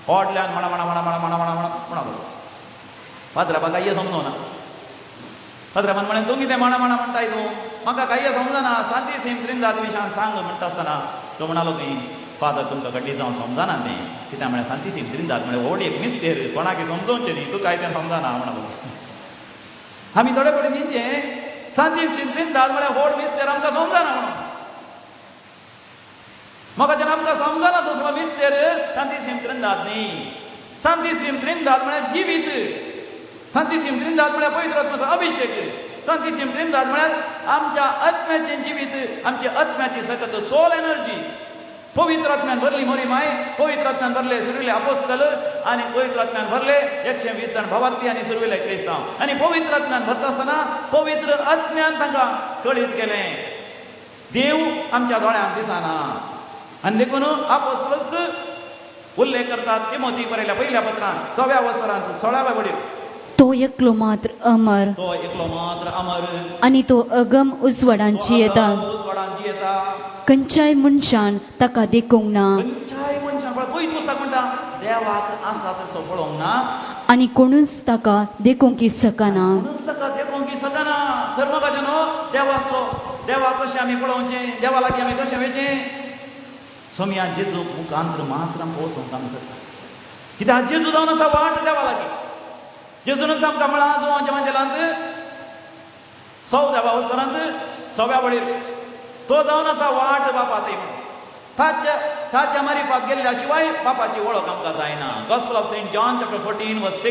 व्हडल्यान म्हणा म्हणा म्हणा म्हणा म्हणा म्हणा म्हणा म्हणा पाद्रा म्हाका ये समजोना पाद्रामान म्हळें तूं कितें म्हणा म्हणा म्हणटाय तूं म्हाका काही समजना सांती सेंत्रींदाद विशयान सांग म्हणटा आसतना तो म्हणालो की फादर तुमकां कड्डी जावन समजना तें कित्याक म्हळ्यार सांती सेंत्रींदाद म्हळ्यार व्हड एक मिस्तेर कोणाक समजोवचें न्ही तूं काय तें समजना म्हणा आमी थोडे कडेन चिंतचें सांती सेंत्रींदाद म्हळ्यार व्हड मिस्तेर आमकां समजना म्हणून म्हाका जेन्ना आमकां समजना तसलो मिस्तेर सांती सेंत्रींदाद न्ही सांती सेंत्रींदाद म्हळ्यार जिवीत सांती सेंत्रींदाद म्हळ्यार पवित्र आत्म्याचो अभिषेक सांती सेंत्रींदाद म्हळ्यार आमच्या आत्म्याचें जिवीत आमची आत्म्याची सकत सोल एनर्जी पवित्र आत्म्यान भरली मोरी माय पवित्र आत्म्यान भरले सुरविले अपोस्तल आनी पवित्र आत्म्यान भरले 120 जाण भवार्थी आनी सुरविले क्रिस्तांव आनी पवित्र आत्म्यान भरता आसतना पवित्र आत्म्यान तांकां कळीत केलें देव आमच्या दोळ्यांक दिसना आनी देखून अपोस्तलस उल्लेख करतात तिमोथी बरयल्या पहिल्या पत्रांत 6व्या वसरांत 16व्या वडीर तो एकलो मात्र अमर तो एकलो मात्र अमर आणि तो अगम उजवाडांची येता उजवाडांची येता खंयच्याय मनशान ताका देखूंक ना खंयच्याय मनशान पळय पुस्तक म्हणटा देवाक आसा तसो पळोवंक ना आनी कोणूच ताका देखूंक सकना कोणूच ताका देखूंक सकना धर्मकाजनो देवाचो देवा कशें आमी पळोवचें देवा लागीं आमी कशें वचचें सोम्या जेजू मुखांतर मात्र आमकां वचोंक आमी शकता कित्याक जेजू जावन आसा वाट देवा लागीं जेजूनच आमकां म्हळां जुवांच्या मंदिरांत 6व्या वसरांत 6व्या वडीर तो जावन आसा वाट बापा थंय म्हणून ताच्या मारिफात गेल्ल्या शिवाय बापाची वळख आमकां जायना Gospel of Saint John chapter 14 verse 6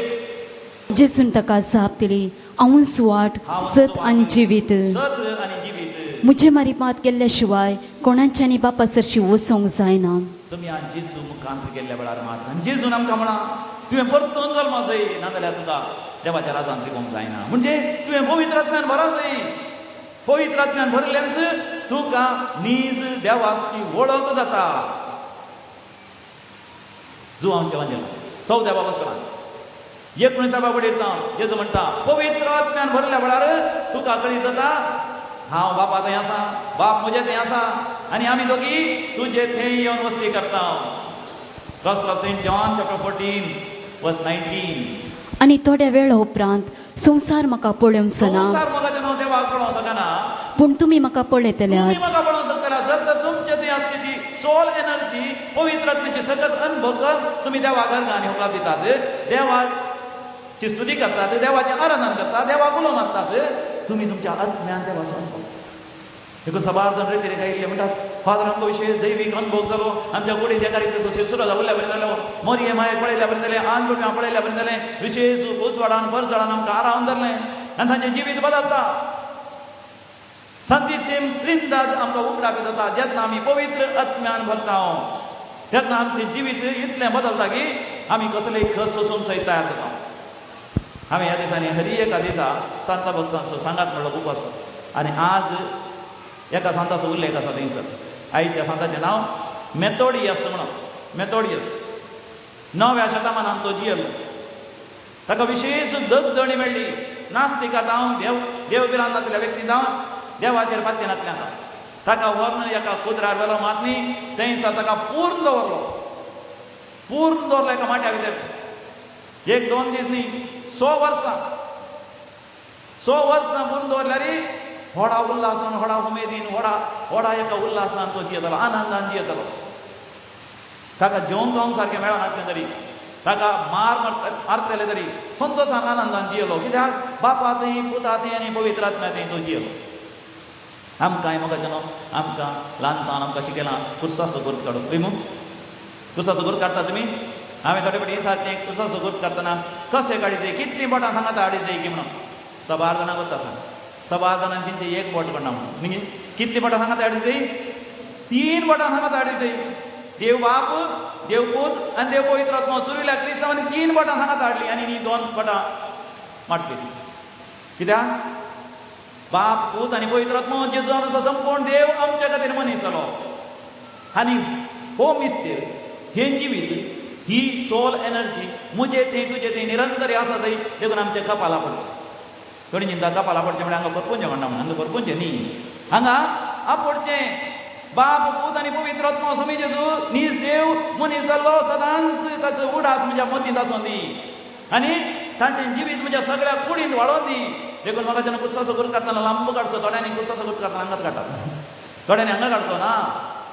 जेजून ताका जाप दिली हांवूच वाट सत आनी जिवीत म्हजे मारिफात गेल्ल्या शिवाय कोणाच्यानी बापा सरशी वचोंक जायना सोम्या जेजू मुखांत गेल्ल्या वेळार मात्र जेजून आमकां म्हळां तुवें परतून जल्मा जाय नाजाल्यार तुका देवाच्या राजांत रिकोंक जायना म्हणजे तुवें पवित्र आत्म्यान भरा जाय पवित्र आत्म्यान भरलेंच तुका नीज देवाची वळख जाता जुवांच्या वंदेला 14व्या वसरांत 19व्या वडीर जेजू म्हणटा पवित्र आत्म्यान भरल्या वेळार तुका कळीत जाता हांव बापा थंय आसा बाप म्हजे थंय आसा आनी आमी दोगी तुजे थंय येवन वस्ती करता Gospel of Saint John chapter 14 verse 19 आनी थोड्या वेळा उपरांत संवसार म्हाका पळोवंक सना संवसार म्हाका जेन्ना देवाक पळोवंक सकना पूण तुमी म्हाका पळयतल्यात तुमी म्हाका पळोवंक शकतल्या जर तर तुमचे थंय आसची ती सोल एनर्जी पवित्र आत्म्याची सतत अनुभव करून तुमी देवाक अर्घांनी होकार दितात देवाची स्तुती करतात देवाचें आराधन करतात देवाक उलो मारतात तुमी तुमच्या आत्म्यान देवाचो अनुभव देखून सबार जाण रेती आयिल्ले म्हणटात फादर आमकां विशेष दैवीक अनुभव जालो आमच्या कुडीन देकारीचो शिरसुरो जावल्ल्या बरें जालो मोरये मायेक पळयल्या बरें जालें आंग गुडव्यां पळयल्या बरें जालें विशेष उजवाडान बरजडान आमकां आरावन धरलें आनी तांचें जिवीत बदलता सांती सेंत्रींदाद आमकां उगडापी जाता जेन्ना आमी पवित्र आत्म्यान भरता तेन्ना आमचें जिवीत इतलें बदलता की आमी कसलेय खस सोसून सयत तयार जाता हांवें ह्या दिसांनी हरी एका दिसा सांता भक्तांचो सांगात म्हणलो उपास आनी आज एका सांताचो उल्लेख आसा थंयसर आयच्या सांताचें नांव मेथोडियस म्हणून मेथोडियस 9व्या शतमानांत तो जियेलो ताका विशेष दगदणी मेळ्ळी नास्तिकांत हांव देवबिरान नातल्या व्यक्तींत हांव देवाचेर पात्य नातलें हांव ताका व्हरून एका कुद्रार व्हेलो मात न्ही थंयसर ताका पूर्ण दवरलो एका माट्या भितर 1-2 दीस न्ही 100 वर्सां पूर्ण दवरल्यार व्हडा उल्हासान व्हडा उमेदीन व्हडा एका उल्हासान तो जियेतालो आनंदान जियेतालो ताका जेवंक खावंक सारकें मेळनासलें तरी ताका मारतले तरी संतोशान आनंदान जियेलो कित्याक बापा थंय पुता थंय आनी पवित्र आत्म्या थंय तो जियेलो आमकांय म्हाका जेन्ना आमकां ल्हानपण आमकां शिकयलां कुर्साचो गुर्त काडून पळय मग कुर्साचो गुर्त काडटा तुमी हांवें थोडे फावटी विचारचें कुर्साचो गुर्त काडटना कशें काडचें कितलीं बोटां सांगात हाडीत जाय की म्हणून 6 जाणां वता सांग 6 जाणांची एक बोट पडना म्हणून न्ही कितलीं बोटां सांगात हाडीत जाय 3 बोटां सांगात हाडीत जाय देव बाप देव पूत आनी देव पवित्र आत्मा सुरविल्या क्रिस्तांवांनी 3 बोटां सांगात हाडलीं आनी हीं 2 बोटां माटली कित्याक बाप पूत आनी पवित्र आत्मा जेजून असो संपूर्ण देव आमच्या खातीर मनीस जालो आनी हो मिस्तेर हें जिवीत ही सोल एनर्जी म्हजे थंय तुजे थंय निरंतर आसा जाय देखून आमच्या कपाला पडचें कोणी चिंता कपाला पडचें म्हळ्यार हांगा परपूंचें म्हणटा म्हणून हांगा परपूंचें न्ही हांगा आपडचें बाप पूत आनी पवित्र आत्मा समी जेजू नीज देव मनीस जाल्लो सदांच ताचो उडास म्हज्या मतींत आसूं दी आनी तांचें जिवीत म्हज्या सगळ्या कुडींत वाडोवन दी. देखून म्हाका जेन्ना कुर्साचो गुट काडटना लांब काडचो, थोड्यांनी कुर्साचो गुट काडटना हांगात काडटात, थोड्यांनी हांगा काडचो ना.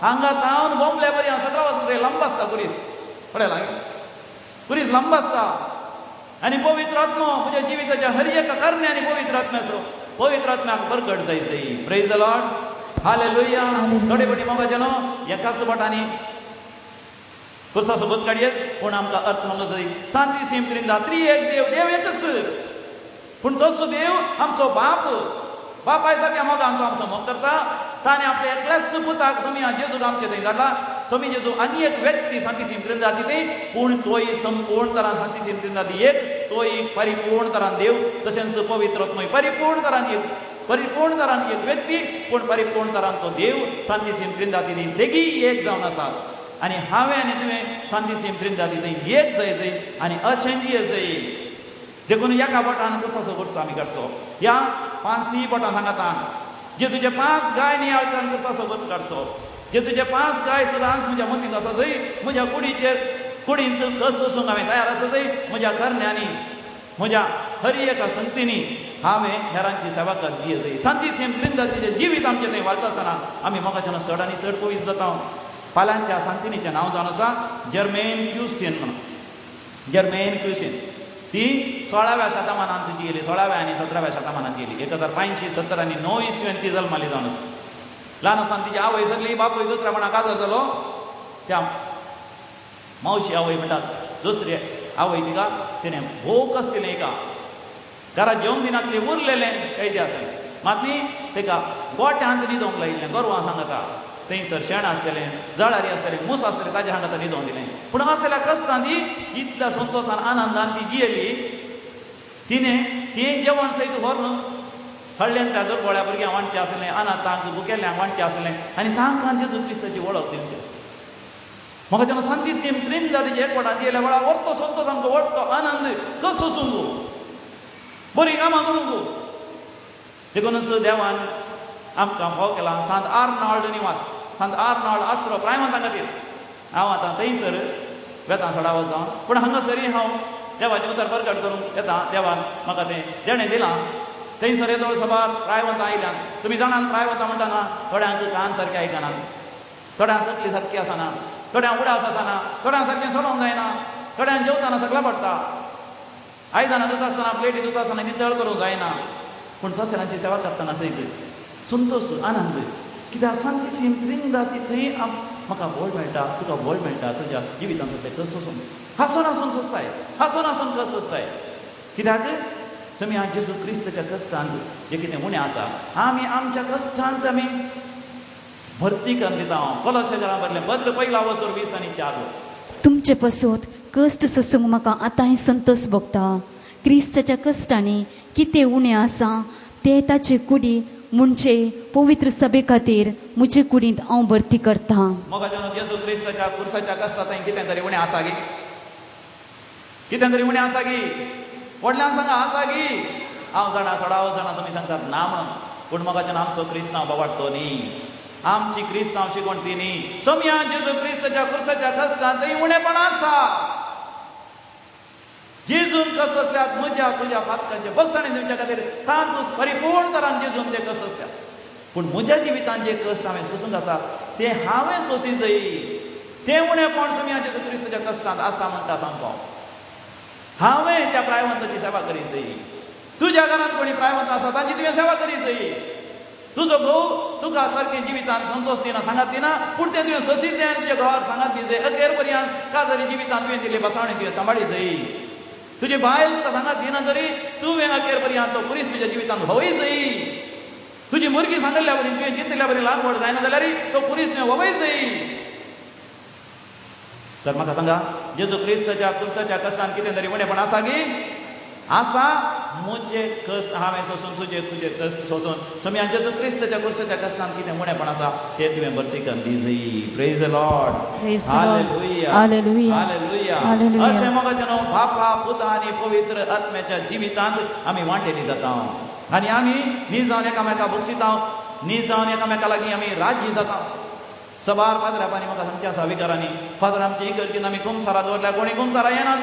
हांगा तावन बोंबले बरी हांव सगळा वचून लांब आसता कुरीस, थोड्या लागीं कुरीस लांब आसता. आनी पवित्र आत्मा म्हज्या जिविताच्या हर एका कारणांनी पवित्र आत्म्याचो पवित्र आत्म्याक बरकट जायचई. Praise the Lord, hallelujah. थोडे फावटी म्हाका जेन्ना एकाच बोटांनी कुर्साचो गुट काडयेत पूण आमकां अर्थ मेळो जाय. सांती सेम त्रिंदा त्री एक देव, देव एकच पूण तसो देव आमचो बाप. बापाय सारक्या मोगान तो आमचो मोग करता. ताणें आपल्या एकल्याच पुताक समी जेजूक आमचे थंय धाडला. समी जेजू आनी एक व्यक्ती सांती सेम त्रिंदा ती पूण तोय संपूर्ण तरान सांती सेम त्रिंदा ती एक, तोय परिपूर्ण तरान देव. तशेंच पवित्र आत्मोय परिपूर्ण तरान एक व्यक्ती पूण परिपूर्ण तरान तो देव. सांती सेम त्रिंदा ती देगी एक जावन आसात. आनी हांवें आनी तुवें सांती सेम त्रिंदा ती एक जाय आनी अशेंची जाय. देखून एका बोटान कुर्साचो गुर्सो आमी काडचो. ह्या 5 बोटां सांगातान जेजूचे 5 गाय नियाळटान कुर्साचो गुर्सो काडचो. जेजूचे 5 गाय सदांच म्हज्या मतींत आसा जाय. म्हज्या कुडींत कस सोसूंक हांवें तयार आसा जाय. म्हज्या करण्यांनी म्हज्या हर एका संगतींनी हांवें हेरांची सेवा करची जाय. सांती सेम त्रिंदा तिचें जिवीत आमचें थंय वाळटा आसतना आमी मोगाच्यान चड आनी चड पवित्र जाता. फाल्यांच्या सांतिनीचें नांव जावन आसा जर्मेन क्युसिन म्हणून. जर्मेन क्युसिन ती 16व्या शतमानांत जियेली, 16व्या आनी 17व्या शतमानांत जियेली. 1570 आनी 9 इसव्यान ती जल्माली जावन आसा. ल्हान आसतना तिची आवय सगली बापूय दुसऱ्यापणाक काजार जालो. त्या मावशी आवय म्हणटात दुसरे आवय तिका तिणें भोव कश्ट दिलें. एका घरात जेवंक दिनातले उरलेलें कैदी आसलें मात न्ही तेका गोठ्यांत न्हिदोंक लायिल्लें. गोरवां सांगता थंयसर शेण आसलेलें, जळारी आसलेलें, मूस आसलेलें, ताजे हांगा न्हिदोंक दिलें. पूण असल्या कश्टां ती इतल्या संतोशान आनंदान ती जियेली. तिणें तें जेवण सयत व्हरून हळ्ळ्यांक त्या दोरगोळ्या भुरग्यांक वांटचें आसलें, अनाथांक भुकेल्यांक वांटचें आसलें आनी तांकां जेजू क्रिस्ताची वळख दिवची आसली. म्हाका जेन्ना सांती सेम त्रिंदा तेजे एकवटान जियेल्या वेळार व्हरतो संतोश आमकां वडतो आनंद कसो सोसूंक बरीं कामां करूंक. देखूनच देवान आमकां फाव केला सांत आर्नॉल्ड निवास, सांत आर्नॉल्ड आसरो प्रायमंतां खातीर. हांव आतां थंयसर वेतां सडा वचोन पूण हांगासरी हांव देवाचें उतर प्रकट करूंक येता. देवान म्हाका तें देणें दिलां. थंयसर येदोळ सभार प्रायवंतां आयल्यान तुमी जाणात प्रायवंतां म्हणटाना थोड्यांक कान सारकें आयकनात, थोड्यांक तकली सारकी आसना, थोड्यांक उडास आसना, थोड्यांक सारकें सोडोंक जायना, थोड्यांक जेवताना सगळें पडटा, आयदनां धुता आसतना प्लेटी धुता आसतना नितळ करूंक जायना. पूण तसल्यांची सेवा करतना सैक संतोश आनंद. कित्याक सांती सेम त्रिंदा ती थंय म्हाका बोल मेळटा, तुका बोल मेळटा तुज्या जिवितांत तें कस सोसून हांसून हांसून सोंसताय, हांसून हांसून कस सोंसताय. कित्याक समी हांव जेजू क्रिस्ताच्या कश्टांत जें कितें उणें आसा आमी आमच्या कश्टांत आमी भरती करून दिता. हांव कोलोसांच्या बरलें बदल पयला वसोर 20 आनी 4. तुमचे पासून कश्ट सोसूंक म्हाका आतांय संतोश भोगता. क्रिस्ताच्या कश्टांनी कितें उणें आसा तें ताचे कुडी म्हणजे पवित्र सभे खातीर म्हजे कुडींत हांव भरती करता. म्हाका जेन्ना जेजू क्रिस्ताच्या कुर्साच्या कश्टांत कितें तरी उणें आसा गी, कितें तरी उणें आसा गी, व्हडल्यान सांगा आसा गी. हांव जाणा सडाव जाणा तुमी सांगतात ना म्हणून, पूण म्हाका जेन्ना आमचो क्रिस्तांव बाबाडतो न्ही, आमची क्रिस्तांव शिकोण ती न्ही. सोम्या जेजू क्रिस्ताच्या कुर्साच्या कश्टांत थंय उणेपण आसा. जेजून कस असल्यात म्हज्या तुज्या पातकांचे बगसाणे दिवच्या खातीर तांतूस परिपूर्ण तरान जेजून ते कस असल्यात. पूण म्हज्या जिवितांत जे कश्ट हांवें सोसूंक आसा ते हांवें सोसी जाय. ते उणेपण सोम्या जेजू क्रिस्ताच्या कश्टांत आसा म्हणटा सांगपाव. हांवें त्या प्रायवंताची सेवा करी जाय. तुज्या घरांत कोणी प्रायवंत आसा तांची तुवें सेवा करी जाय. तुजो घोव तुका सारकें जिवितांत संतोश दिना, सांगात दिना, पूण तें तुवें सोसी जाय आनी तुज्या घोवाक सांगात दी जाय. अखेर पर्यंत काजरी जिवितांत तुवें दिले बसावणी तुवें सांबाळी जाय. तुजी बायल तुका सांगात दिना तरी तुवें अखेर पर्यंत तो पुरीस तुज्या जिवितांत व्होवय जाय. तुजी भुरगीं सांगल्या बरी तुवें चिंतल्या बरी ल्हान व्हड जायना जाल्यार तो पुरीस तुवें व्होवय जाय. तर म्हाका सांगा जेजू क्रिस्ताच्या कुर्साच्या कश्टांत कितें तरी उणेपण आसा गी? आसा. म्हजे कश्ट हांवें सोसून तुजे कश्ट सोसून सोम्या जेजू क्रिस्ताच्या कुर्साच्या कश्टांत कितें उणेपण आसा तें तुवें भरती करून दी जाय. Praise the Lord, hallelujah, hallelujah, hallelujah. Hallelujah. अशें म्हाका जेन्ना बापा पुता आनी पवित्र आत्म्याच्या जिवितांत आमी वांटेली जाता आनी आमी न्ही जावन एकामेका बक्षिता, न्ही जावन एकामेका लागीं आमी राजी जाता. सबार फादरापानी म्हाका सांगचे आसा विकारांनी फादर आमची इगर्जीन आमी कुमसारा दवरल्या कोणी कुमसारा येनात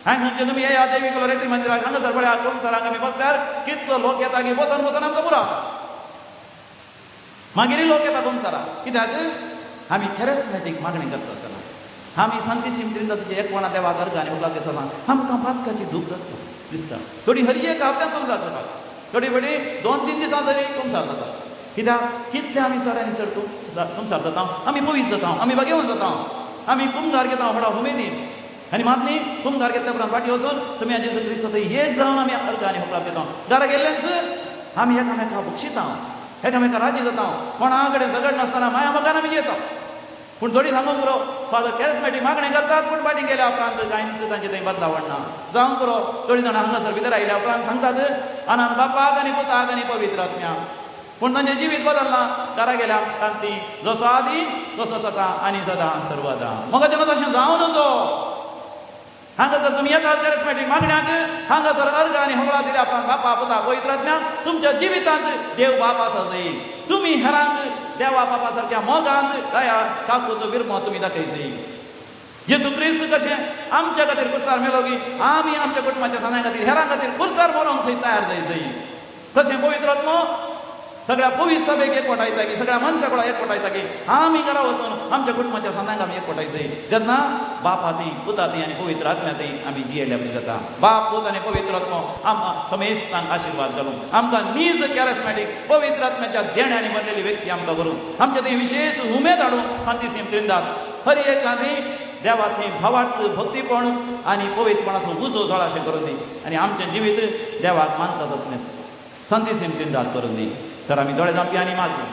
हांवें सांगचें तुमी येया देवीक लोरेत्री मंदिराक हांगासर पळया कुमसाराक आमी बसल्यार कितलो लोक येता की बसून बसून आमकां पुरो जाता मागीर लोक येता कुमसारा कित्याक आमी कॅरिस्मॅटीक मागणी करता आसतना आमी सांची सिमत्रीन तुजे एक कोणा देवा दर्गांनी उगलाक चला आमकां पातकाची धूप जाता दिसता थोडी हरी एक हप्त्यांतून जाता थोडी बडी 2-3 दिसां जरी कुमसार जाता कित्याक कितले आमी सरांनी सर कुमसार जाता आमी पवीस जाता आमी बागेवन जाता आमी कुमगार घेता व्हडा उमेदीन आनी मात न्ही कुमगार घेतल्या उपरांत फाटी वचून समिया जेजू क्रिस्त थंय एक जावन आमी अर्गांनी हकलाक घेता घरा गेल्लेच आमी एकामेका बक्षिता एकामेका राजी जाता कोणा कडेन झगड नासतना माया मोगान आमी येता पूण थोडी सांगूंक पुरो फादर कॅरिस्मॅटीक मागणी करतात पूण फाटी गेल्या उपरांत कांय दिस तांचे थंय बदलावण ना जावंक पुरो थोडी जाणां हांगासर भितर आयल्या उपरांत सांगतात आनंद बापाक आनी पुताक आनी पवित्र आत्म्याक पूण तांचें जिवीत बदलना घरा गेल्या उपरांत ती जसो आदी तसो जाता आनी सदां सर्वदा म्हाका जेन्ना तशें जावं नजो हांगासर तुमी येतात कॅरिस्मॅटीक मागण्याक हांगासर अर्घ आनी हवळा दिल्या उपरांत बापा पुता पवित्र आत्म्याक तुमच्या जिवितांत देव बाप आसा जाय तुमी हेरांक देवा बापा सारक्या मोगांत दयार काकूत विरमो तुमी दाखयचें जेजू क्रिस्त कशें आमच्या खातीर कुर्सार मेलो की आमी आमच्या कुटुंबाच्या सणां खातीर हेरां खातीर कुर्सार मोलोंक सयत तयार जाय तशें पवित्र आत्मो सगळ्या पवीस सभेक एकवटायता की सगळ्या मनशा कोणा एकवटायता की आमी घरा वचून आमच्या कुटुंबाच्या सणांक आमी एकवटायचंय जेन्ना बापा ती पुता ती आनी पवित्र आत्म्या ती आमी जियेल्या बरी जाता बाप पूत आनी पवित्र आत्मो आमकां समेस्तांक आशिर्वाद घालूं आमकां नीज कॅरिस्मॅटीक पवित्र आत्म्याच्या देण्यांनी भरलेली व्यक्ती आमकां करूं आमच्या थंय विशेष उमेद हाडूं सांती सिमत्रिंदात हर एक खातीर देवा थंय भावार्थ भक्तीपण आनी पवित्रपणाचो उजो झळ अशें करून दी आनी आमचें जिवीत देवाक मानतात असलें सांती सिमत्रिंदात करून दी तर आमी दोळे धांपया आनी मागया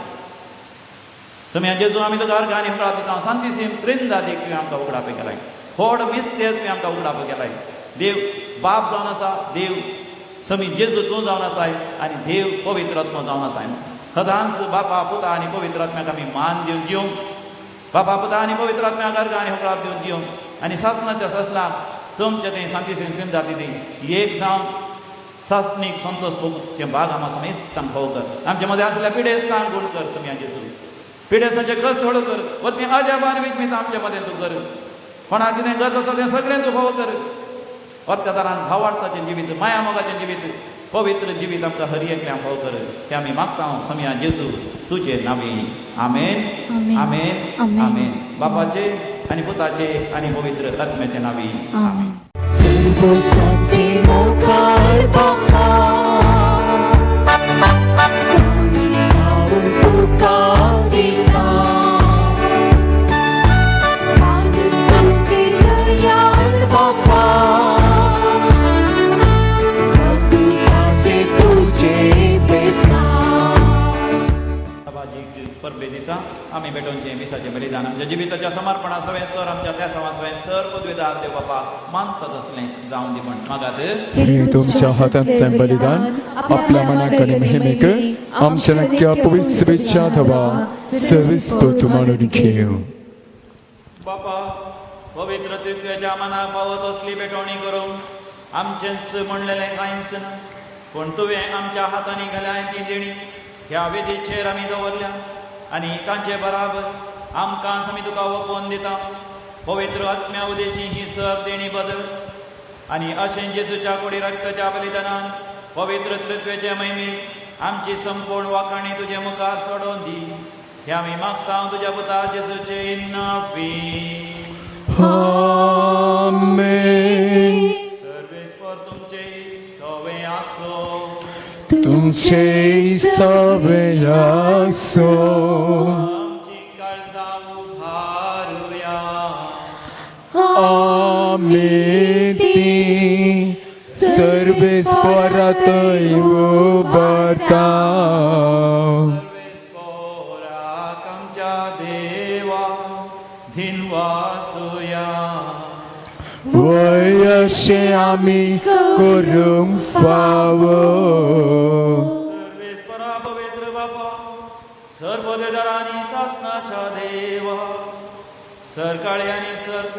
समिया जेजू आमी तुका अर्घ आनी हकळा दिता सांती सिमत्रिंदात एक तुवें आमकां उगडापय केलाय व्हड मिस्तेर तुवें आमकां उगडापय केलाय देव बाप जावन आसा देव समी जेजू तूं जावन आसाय आनी देव पवित्र आत्मो जावन आसाय सदांच बापा पुता आनी पवित्र आत्म्याक आमी मान दिवन दिवंक बापा पुता आनी पवित्र आत्म्याक अर्घ आनी हकळा दिवन दिवंक आनी सासणाच्या ससलाक तुमच्या थंय सांती सिमत्रिंदात ती एक जावन सासनीक संतोष तें भाग आमा समेस्तांक फावो कर आमचे मदें आसल्या पिडेस्तांक गूण कर समिया जेजू पिडेस्तांचे कश्ट हळू कर वतनी अजाबान विकमीत आमचे मदें तूं कर कोणाक कितें गरज आसा तें सगळें तूं फावो कर अत्याचारान भावार्थाचें जिवीत माया मोगाचें जिवीत पवित्र जिवीत आमकां हर एकल्याक फावो कर तें आमी मागता समिया जेजू तुजे नांवी आमेन आमेन आमेन बापाचे आनी पुताचे आनी पवित्र आत्म्याचे नांवी आमेन सर्वोच्चाचे मोकाळ बापा गाणी जाऊन तुका दिसा मानून दयाळ बापा भक्ताचे तुझे बेसा परबे दिसा आमी भेटोवचें विसाचें बलिदान आमच्या जिविताच्या समर्पणा सवें सर आमच्या त्या सवें सर पदवेदार देव बापा मानतात असलें जावं दी म्हण मागात हे तुमच्या हातांतलें बलिदान आपल्या मनाकडे नेहमीक आमच्या नक्क्या पवित्रेच्या धवा सर्विस्पत म्हणून घेव बापा पवित्र तुज्या मनाक पावत असली भेटवणी करूंक आमचेंच म्हणलेलें कांयच ना पूण तुवें आमच्या हातांनी घाल्या ती देणी ह्या वेदीचेर आमी दवरल्या आनी तांचे बराबर आमकां आमी तुका ओपोवन दिता पवित्र आत्म्या उदेशी ही सर देणी बदल आनी अशें जेजूच्या कोडी रक्ताच्या बलिदानान पवित्र तृत्वेचे महिमेक आमची संपूर्ण वाखाणी तुजे मुखार सोडून दी हे आमी मागता तुज्या पुता जेजूचे नांवी आमेन सर्वेस्पर तुमचे सवे आसो तुमचे सवे आसो आमची काळजां उभारुया आमी ती सर्वेस्परांतय उबारता सर्वेस्पराक आमच्या देवा धिनवासुया वय अशें आमी करूंक फावो सर्वेस्परा पवित्र बापा सर पदवेदारांनी सासणाच्या देवा सर काळे आनी सर्त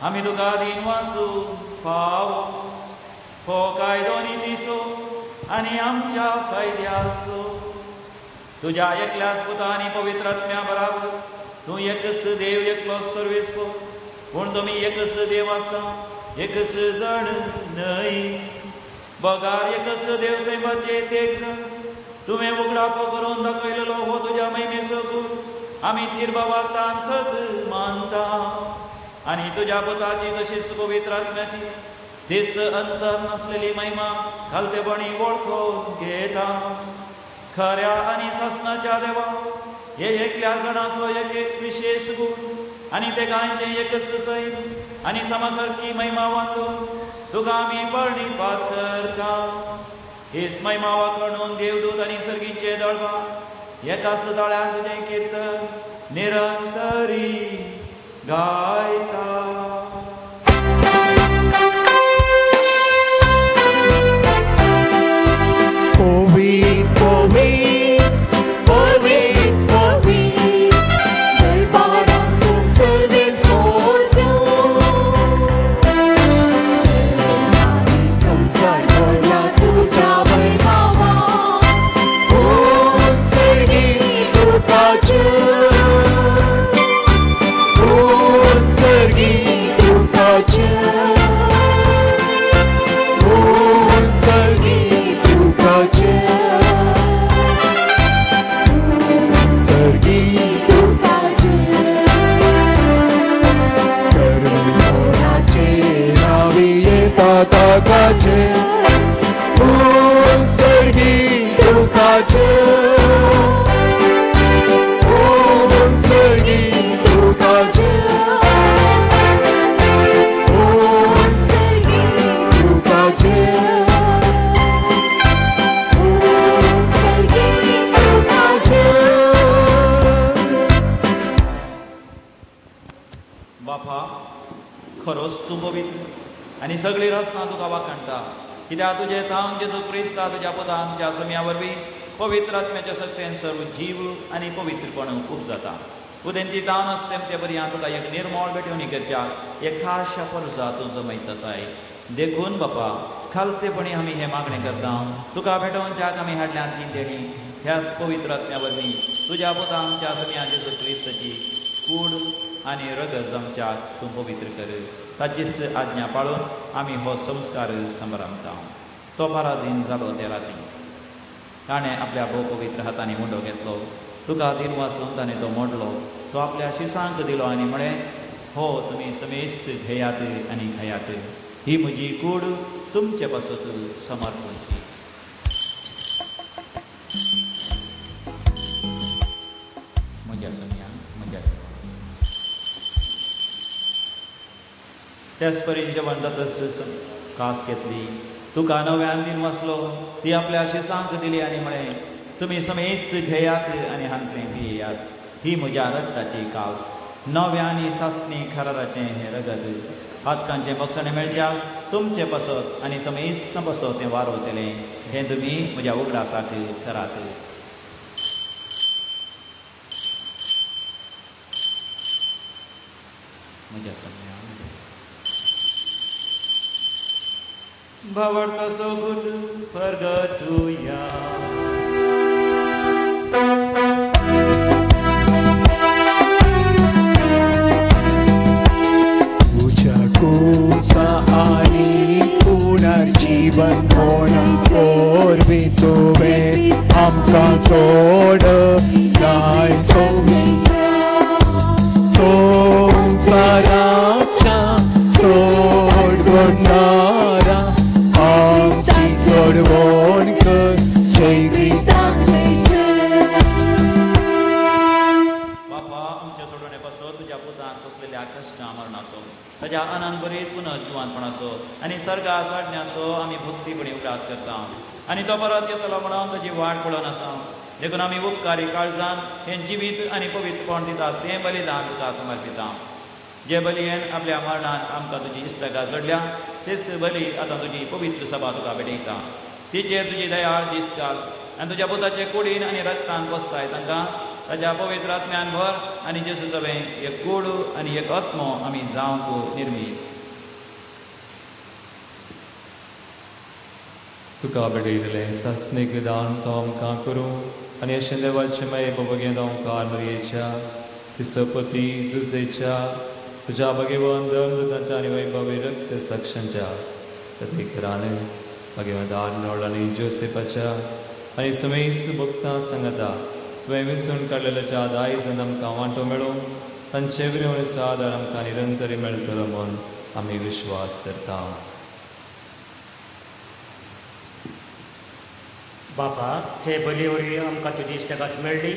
आमी तुका दिनवासू फावो हो कायदो नितीसो आनी आमच्या फायद्याचो तुझ्या एकल्याच पुता आणि पवित्र आत्म्या बराबर तू एकच देव एकलो सर्वेस्पो पूण तुम्ही एकच देव आसता एकच जण न्हय बगार एकच देव सैमाचे एक जण तुवें उगडापो करून दाखयलेलो हो तुझ्या महिमेचो गुण आमी तिरबाबातान सत मानता आणि तुझ्या पुताची तशीच पवित्र आत्म्याची तीच अंतर नसलेली महिमा खालतेपणी वळखून घेता खऱ्या आणि ससनाच्या देवा हे एकल्या जणांचो एक विशेष गुण आणि ते गायचे एकच सैम आणि समासारखी महिमा वांटून तुका आमी प्रणिपात करता हेच महिमा वाकणून देवदूत आणि सर्गीचे दळबा एकाच तळ्यान तुझे कीर्तन निरंतरी गायता खरोच तू पवित्र आणि सगळी रचना तुका वाखणटा कित्याक तुझे थांब जेजू क्रिस्ता तुझ्या पुतान तुझ्या समिया वरवीं पवित्र आत्म्याच्या शक्तीन सर्व जीव आणि पवित्रपण उपजता उदेंती तावन आसता ते पर्यंत तुका एक निर्मळ भेटवणी करच्याक एक खाशा परसा तूं जमयत आसाय देखून बापा खालतेपणी आमी हे मागणे करता तुका भेटोवच्याक आमी हाडल्यात तीन तेणी ह्याच पवित्र आत्म्या वरवीं तुझ्या पुता आमच्या समिया जेजू क्रिस्ताची कूड आणि रगत आमच्याक तूं पवित्र कर ताचीच आज्ञा पाळून आमी हो संस्कार संभ्रमता तो बारा दिन जालो ते राती ताणें आपल्या भोव पवित्र हातांनी मुंडो घेतलो तुका दिन वाचून ताणें तो मोडलो तो आपल्या शिसांक दिलो आनी म्हळें हो तुमी समेस्त घेयात आनी खायात ही म्हजी कूड तुमचे पासत समर्पणची म्हज्या सगळ्या म्हज्या त्याच परीन जेवण जातच कास घेतली तुका नव्यान दिन वाचलो ती आपल्या शिसांक दिली आनी म्हळें तुमी समेस्त घेयात आनी हांतलें पियेयात ही म्हज्या रगताची कास नव्या आनी सासणी खराराचें हें रगत आजकांचें बक्षणें मेळच्याक तुमचें बसत आनी समेस्त बसत तें वारोतलें हें तुमी म्हज्या उगडासाक करात म्हज्या सगळ्या भावार्थ सोगूट परगटुया Kusa ani पुनर्जीवन होणं पोरवी तुवे आमचा सोड काय संसाराच्या सोडवणारा आमची सोडवण कर जय ख्रिस्ताचे बापा आमच्या सोडवण्यापासून तुझ्या पुतान सोसलेल्या कष्ट मरणासो ताज्या आनंद बरीत पुनः जिवानपणाचो आनी सर्गा साडण्याचो आमी भक्तीपणी उदास करता आनी तो परत येतलो म्हणून ताची वाट पळोवन आसा देखून आमी उपकारी काळजान हें जिवीत आनी पवित्रपण दितात तें बलिदान तुका समर्पिता जे बलयेन आपल्या मरणान आमकां तुजी इश्टगा जोडल्या तेच बली आतां तुजी पवित्र सभा तुका भेटयता तिचेर तुजी दयाळ दीस घाल आनी तुज्या पुताचे कुडीन आनी रक्तान पोसताय तांकां ताज्या पवित्र आत्म्यान भर आनी जेजू सभें एक कूड आनी एक आत्मो आमी जावंक निर्मीत तुका भेटयतलें सासणेक दान तो आमकां करूं आनी अशें देवाचे माये बाबा ओंकार मरयेच्या तिसपती जुजेच्या तुझ्या भगवान धर्मदत्ताच्या आनी वैभवी रक्त साक्षांच्या तथेकरान भगवान आर्नोल्ड आनी जोसेफाच्या आनी समेस भक्तां सांगता तुवें विसरून काडलेल्याच्या दायज आमकां वांटो मेळून तांचे विरवणी सादार आमकां निरंतरी मेळटलो म्हूण आमी विश्वास करता. बापा हे बली वरवीं आमकां तुजी इश्टगात मेळ्ळी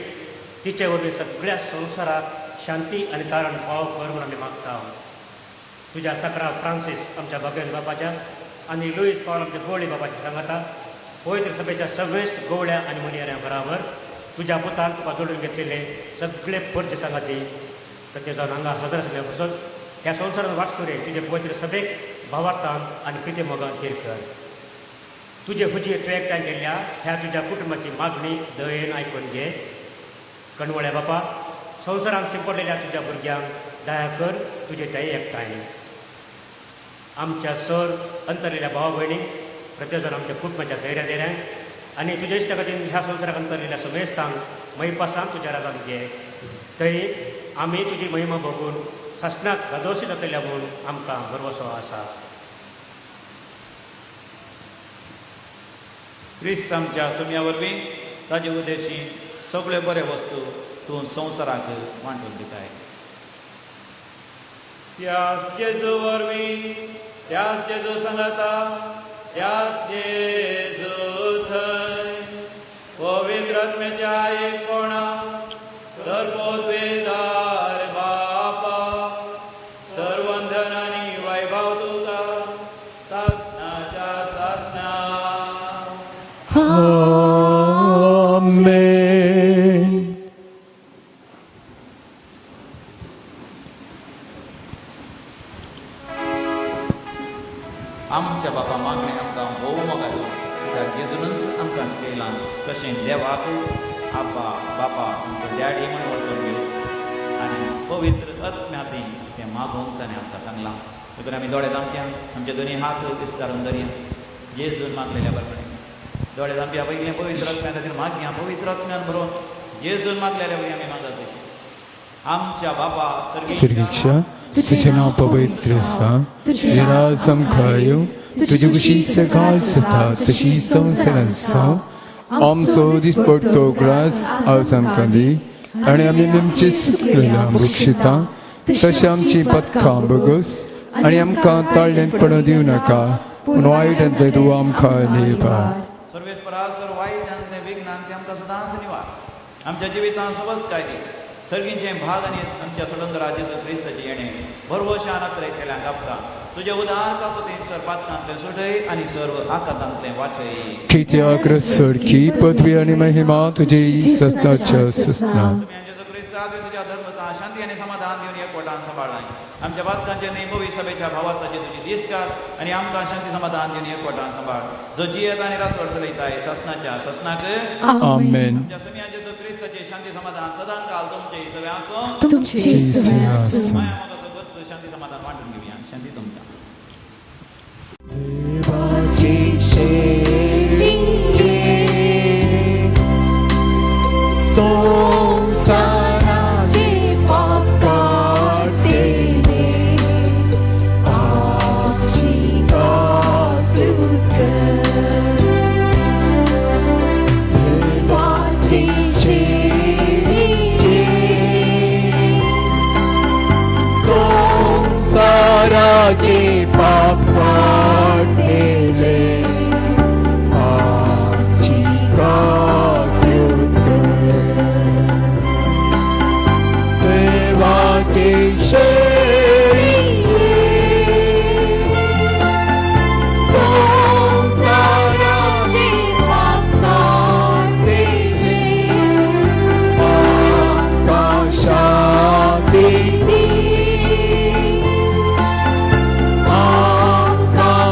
तिचे वरवीं सगळ्या संवसाराक शांती आनी तारण फाव कर म्हूण आमी मागता. तुज्या सकरा फ्रांसीस आमच्या भगवान बापाच्या आनी लुईस पावल आमच्या गोवळी बापाच्या सांगाता पवित्र सभेच्या सगळेश्ट गोवळ्या आनी मनियाऱ्यां बराबर तुज्या पुतान तुका जोडून घेतलेले सगळे परजे सांगाती तर जावन हांगा हजर आशिल्ल्या पासून ह्या संवसारांत वाटसुरे तुजे पवित्र सभेक भावार्थान आनी प्रिते मोगान तेर कर. तुजे हुजी तूं एकठांय केल्ल्या ह्या तुज्या कुटुंबाची मागणी दयेन आयकून घे. कणवळ्या बापा संवसारांत शिंपडलेल्या तुज्या भुरग्यांक दया कर तुजे ते एकठांय. आमच्या सर अंतरलेल्या भावा भयणीक प्रत्येक जाण आमच्या कुटुंबाच्या सैऱ्या देऱ्यांक आनी तुजे इश्टगतीन ह्या संवसाराक अंतरलेल्या समेस्तांक मैपासांत तुज्या राजांत घे. थंय आमी तुजी महिमा बघून सासणाक गादोशी जातल्या म्हूण आमकां भरवसो आसा. क्रिस्त आमच्या सुम्या वरवीं ताजे उद्देशी सगळे बरे वस्तू तूं संवसाराक वांटून दिताय. त्याच जेजू वरवीं त्याच जेजू सांगता त्याच जेजू थंय पवित्र आत्म्याच्या एकपणा सर्वोद्वेदार बापा सर्वंधन आनी वैभव तुका सासणाच्या सासणा. आमेन. आमच्या बापा मागणे आमकां भोव मोगाची कित्याक जेजूनच आमकां शिकयलां तशें देवाक आप्पा बापा आमचो डॅडी म्हूण वळखून घेवं आनी पवित्र आत्म्याती तें मागूंक ताणें आमकां सांगलां. देखून आमी दोळे धांपया आमचे दोनी हात विस्तारून धरया जेजून मागलेल्या बरपणे दोळे धांपया पयलीं पवित्र आत्म्या खातीर मागया पवित्र आत्म्यान भरोवन जेजून मागलेल्या वरी आमी मागत जाय. आमच्या बापा सर्गीच्या तुझें नांव पवित्र आसा तुजें राज आमकां येवं तुजी कुशी सकाळ जाता तशी संवसारांत जावं. आमचो दिसपडटो ग्रास आज आमकां दी आनी आमी आमची चुकलेल्यां बक्षिता तशें आमची पथकां बगस आनी आमकां ताळ्ळेंत पडूं दिवं नाका पूण वायटांतले तूं आमकां निवार. सर्वेस्परासर वायट आनी विघ्नांत आमकां सदांच निवार. आमच्या जिवितांत सबस काय दी सर्गीचे भाग आनी आमच्या सडंगरा जेजू क्रिस्ताचे येणे भरवशान केल्ल्या गापता तुजे उदार काकुतीन सरपातकांतले सुटय आनी सर्व आकांतांतले वाचय. कित्याक रसडकी पदवी आनी महिमा तुजे सस्ताच्या सस्ता. जेजू क्रिस्ता तुज्या धर्मता शांती आनी समाधान दिवन एकवटान सांबाळाय. आमच्या बातकांचे नैभवी सभेच्या भावार्थाचे तुजी दिसकार आनी आमकां शांती समाधान दिवन एकवटान सांबाळ. जो जियेत आनी रासवड चलयताय ससनाच्या ससनाक आमेन. आमच्या समिया जेजू क्रिस्ताचे शांती समाधान सदां काल तुमचे सगळे आसूं तुमचे सगळे आसूं. माया मोगाचो बद्द शांती समाधान वांटून घेवया. शांती तुमकां. देवाची शेळी संसाराचे पाप काढलेले आमची गाठूत देवाची शेळी संसाराचे पाप काढलेले आमची गाठूत देवाची शेळी संसाराचे पाप काढलेले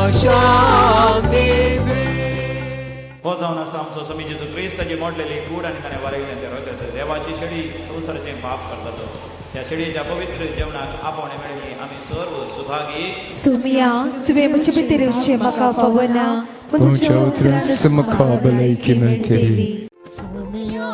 आकाशात येती हो जावन आसा आमचो समी जेजू क्रिस्ताची मोडलेली कूड आनी ताणें वारयलें तें रगत देवाची शेळी संवसाराचें पाप करतालो. त्या शेळयेच्या पवित्र जेवणाक आपोवणे मेळ्ळी आमी सर्व सुभागी. सुमिया तुवें म्हजे भितर येवचें म्हाका फावना तुमच्या उतरान म्हाका भलायकी मेळटली. सुमिया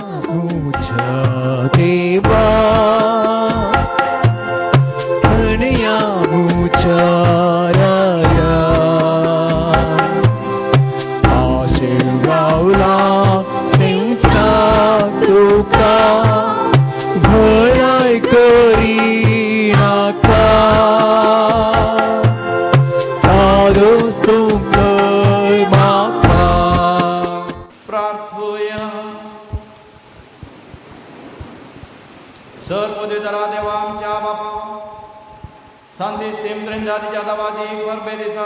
सर पदवीधरा देवा आमच्या बापा सांती सेमत्रिंदा तिच्या दवाजी परबे दिसा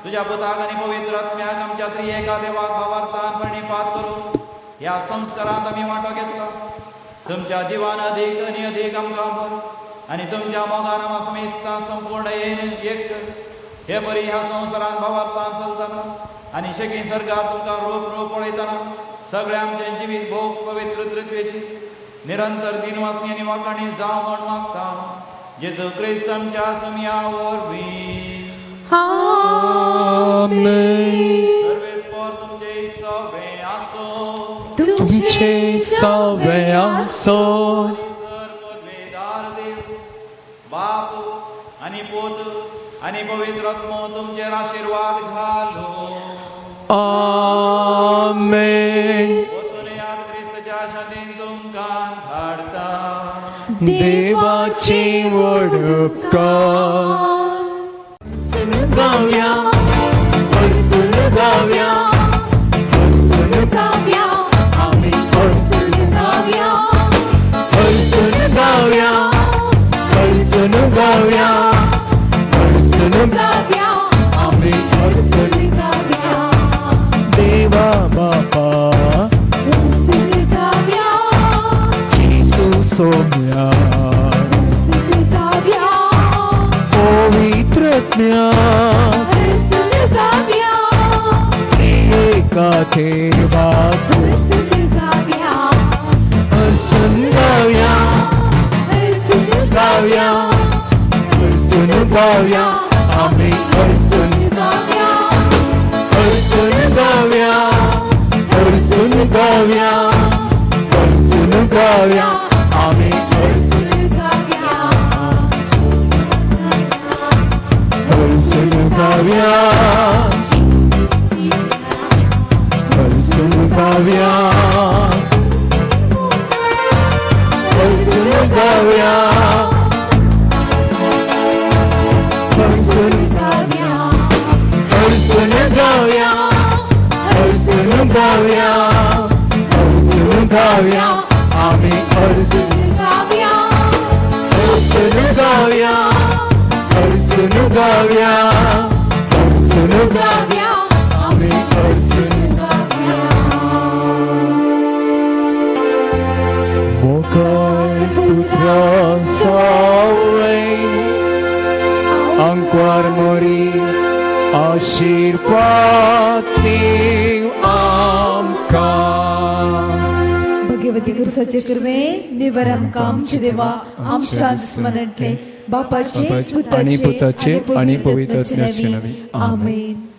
तुझ्या पुताक आणि पवित्र आत्म्याक आमच्या त्रिएका देवाक भावार्थान प्रणिपात करू या संस्कारांत आम्ही वांटो घेतला तुमच्या जीवान अधिक आणि अधिक आमकां भर आणि तुमच्या मोगान आमकां समेस्ता संपूर्ण येन एक कर हे बरी ह्या संवसारान भावार्थान चलतना आणि शेकी सरकार तुमकां रोप पळयतना सगळे आमचे जिवीत भोग पवित्र तृत्वेची निरंतर दिनवासनी आणि वाकाणी जावं म्हण मागता जेजू क्रिस्त आमच्या समया वरवीं आमेन. सर्वेस्पर तुमचे सवे आसो तुमचे सवे आसो सर पदवेदार देव बाप आणि पोत आणि पवित्र आत्मो तुमचेर आशीर्वाद घालो आमेन. वचून याद क्रिस्तच्या शांतीन तुमकां धाडटा देवाची वडका गावया हरसून गावया हरसून गावया आम्ही हरसून गावया हरसून गावया हरसून गावया हरसून गावया आम्ही हरसून गावया देवा बापा हरसून गावया येशू सोम्या हरसून गावया पवित्रज्ञा हरसून गावया एका देवा हरसून गावया हरसून गावया हरसून गावया हरसून गावया आम्ही हरसून गावया हरसून गावया हरसून गावया हरसून गावया आम्ही हरसून गावया हरसून गावया हरसून गावया हरसून हरसून गावया हरसून गावया हरसून गावया आम्ही हरसून हरसून गावया हरसून गावया हरसून गावया आम्ही हरसून Mokai putra saway ang kwarmori आशीर्वादी आमका भगवती गुरुसाचे कर्मे निवर आमकां आमचे देवा आमच्या स्मरणले बापाचे आणि पुताचे आणि पवित्र आत्म्याचे आत्म्याचे नावे. नावे. आमेन.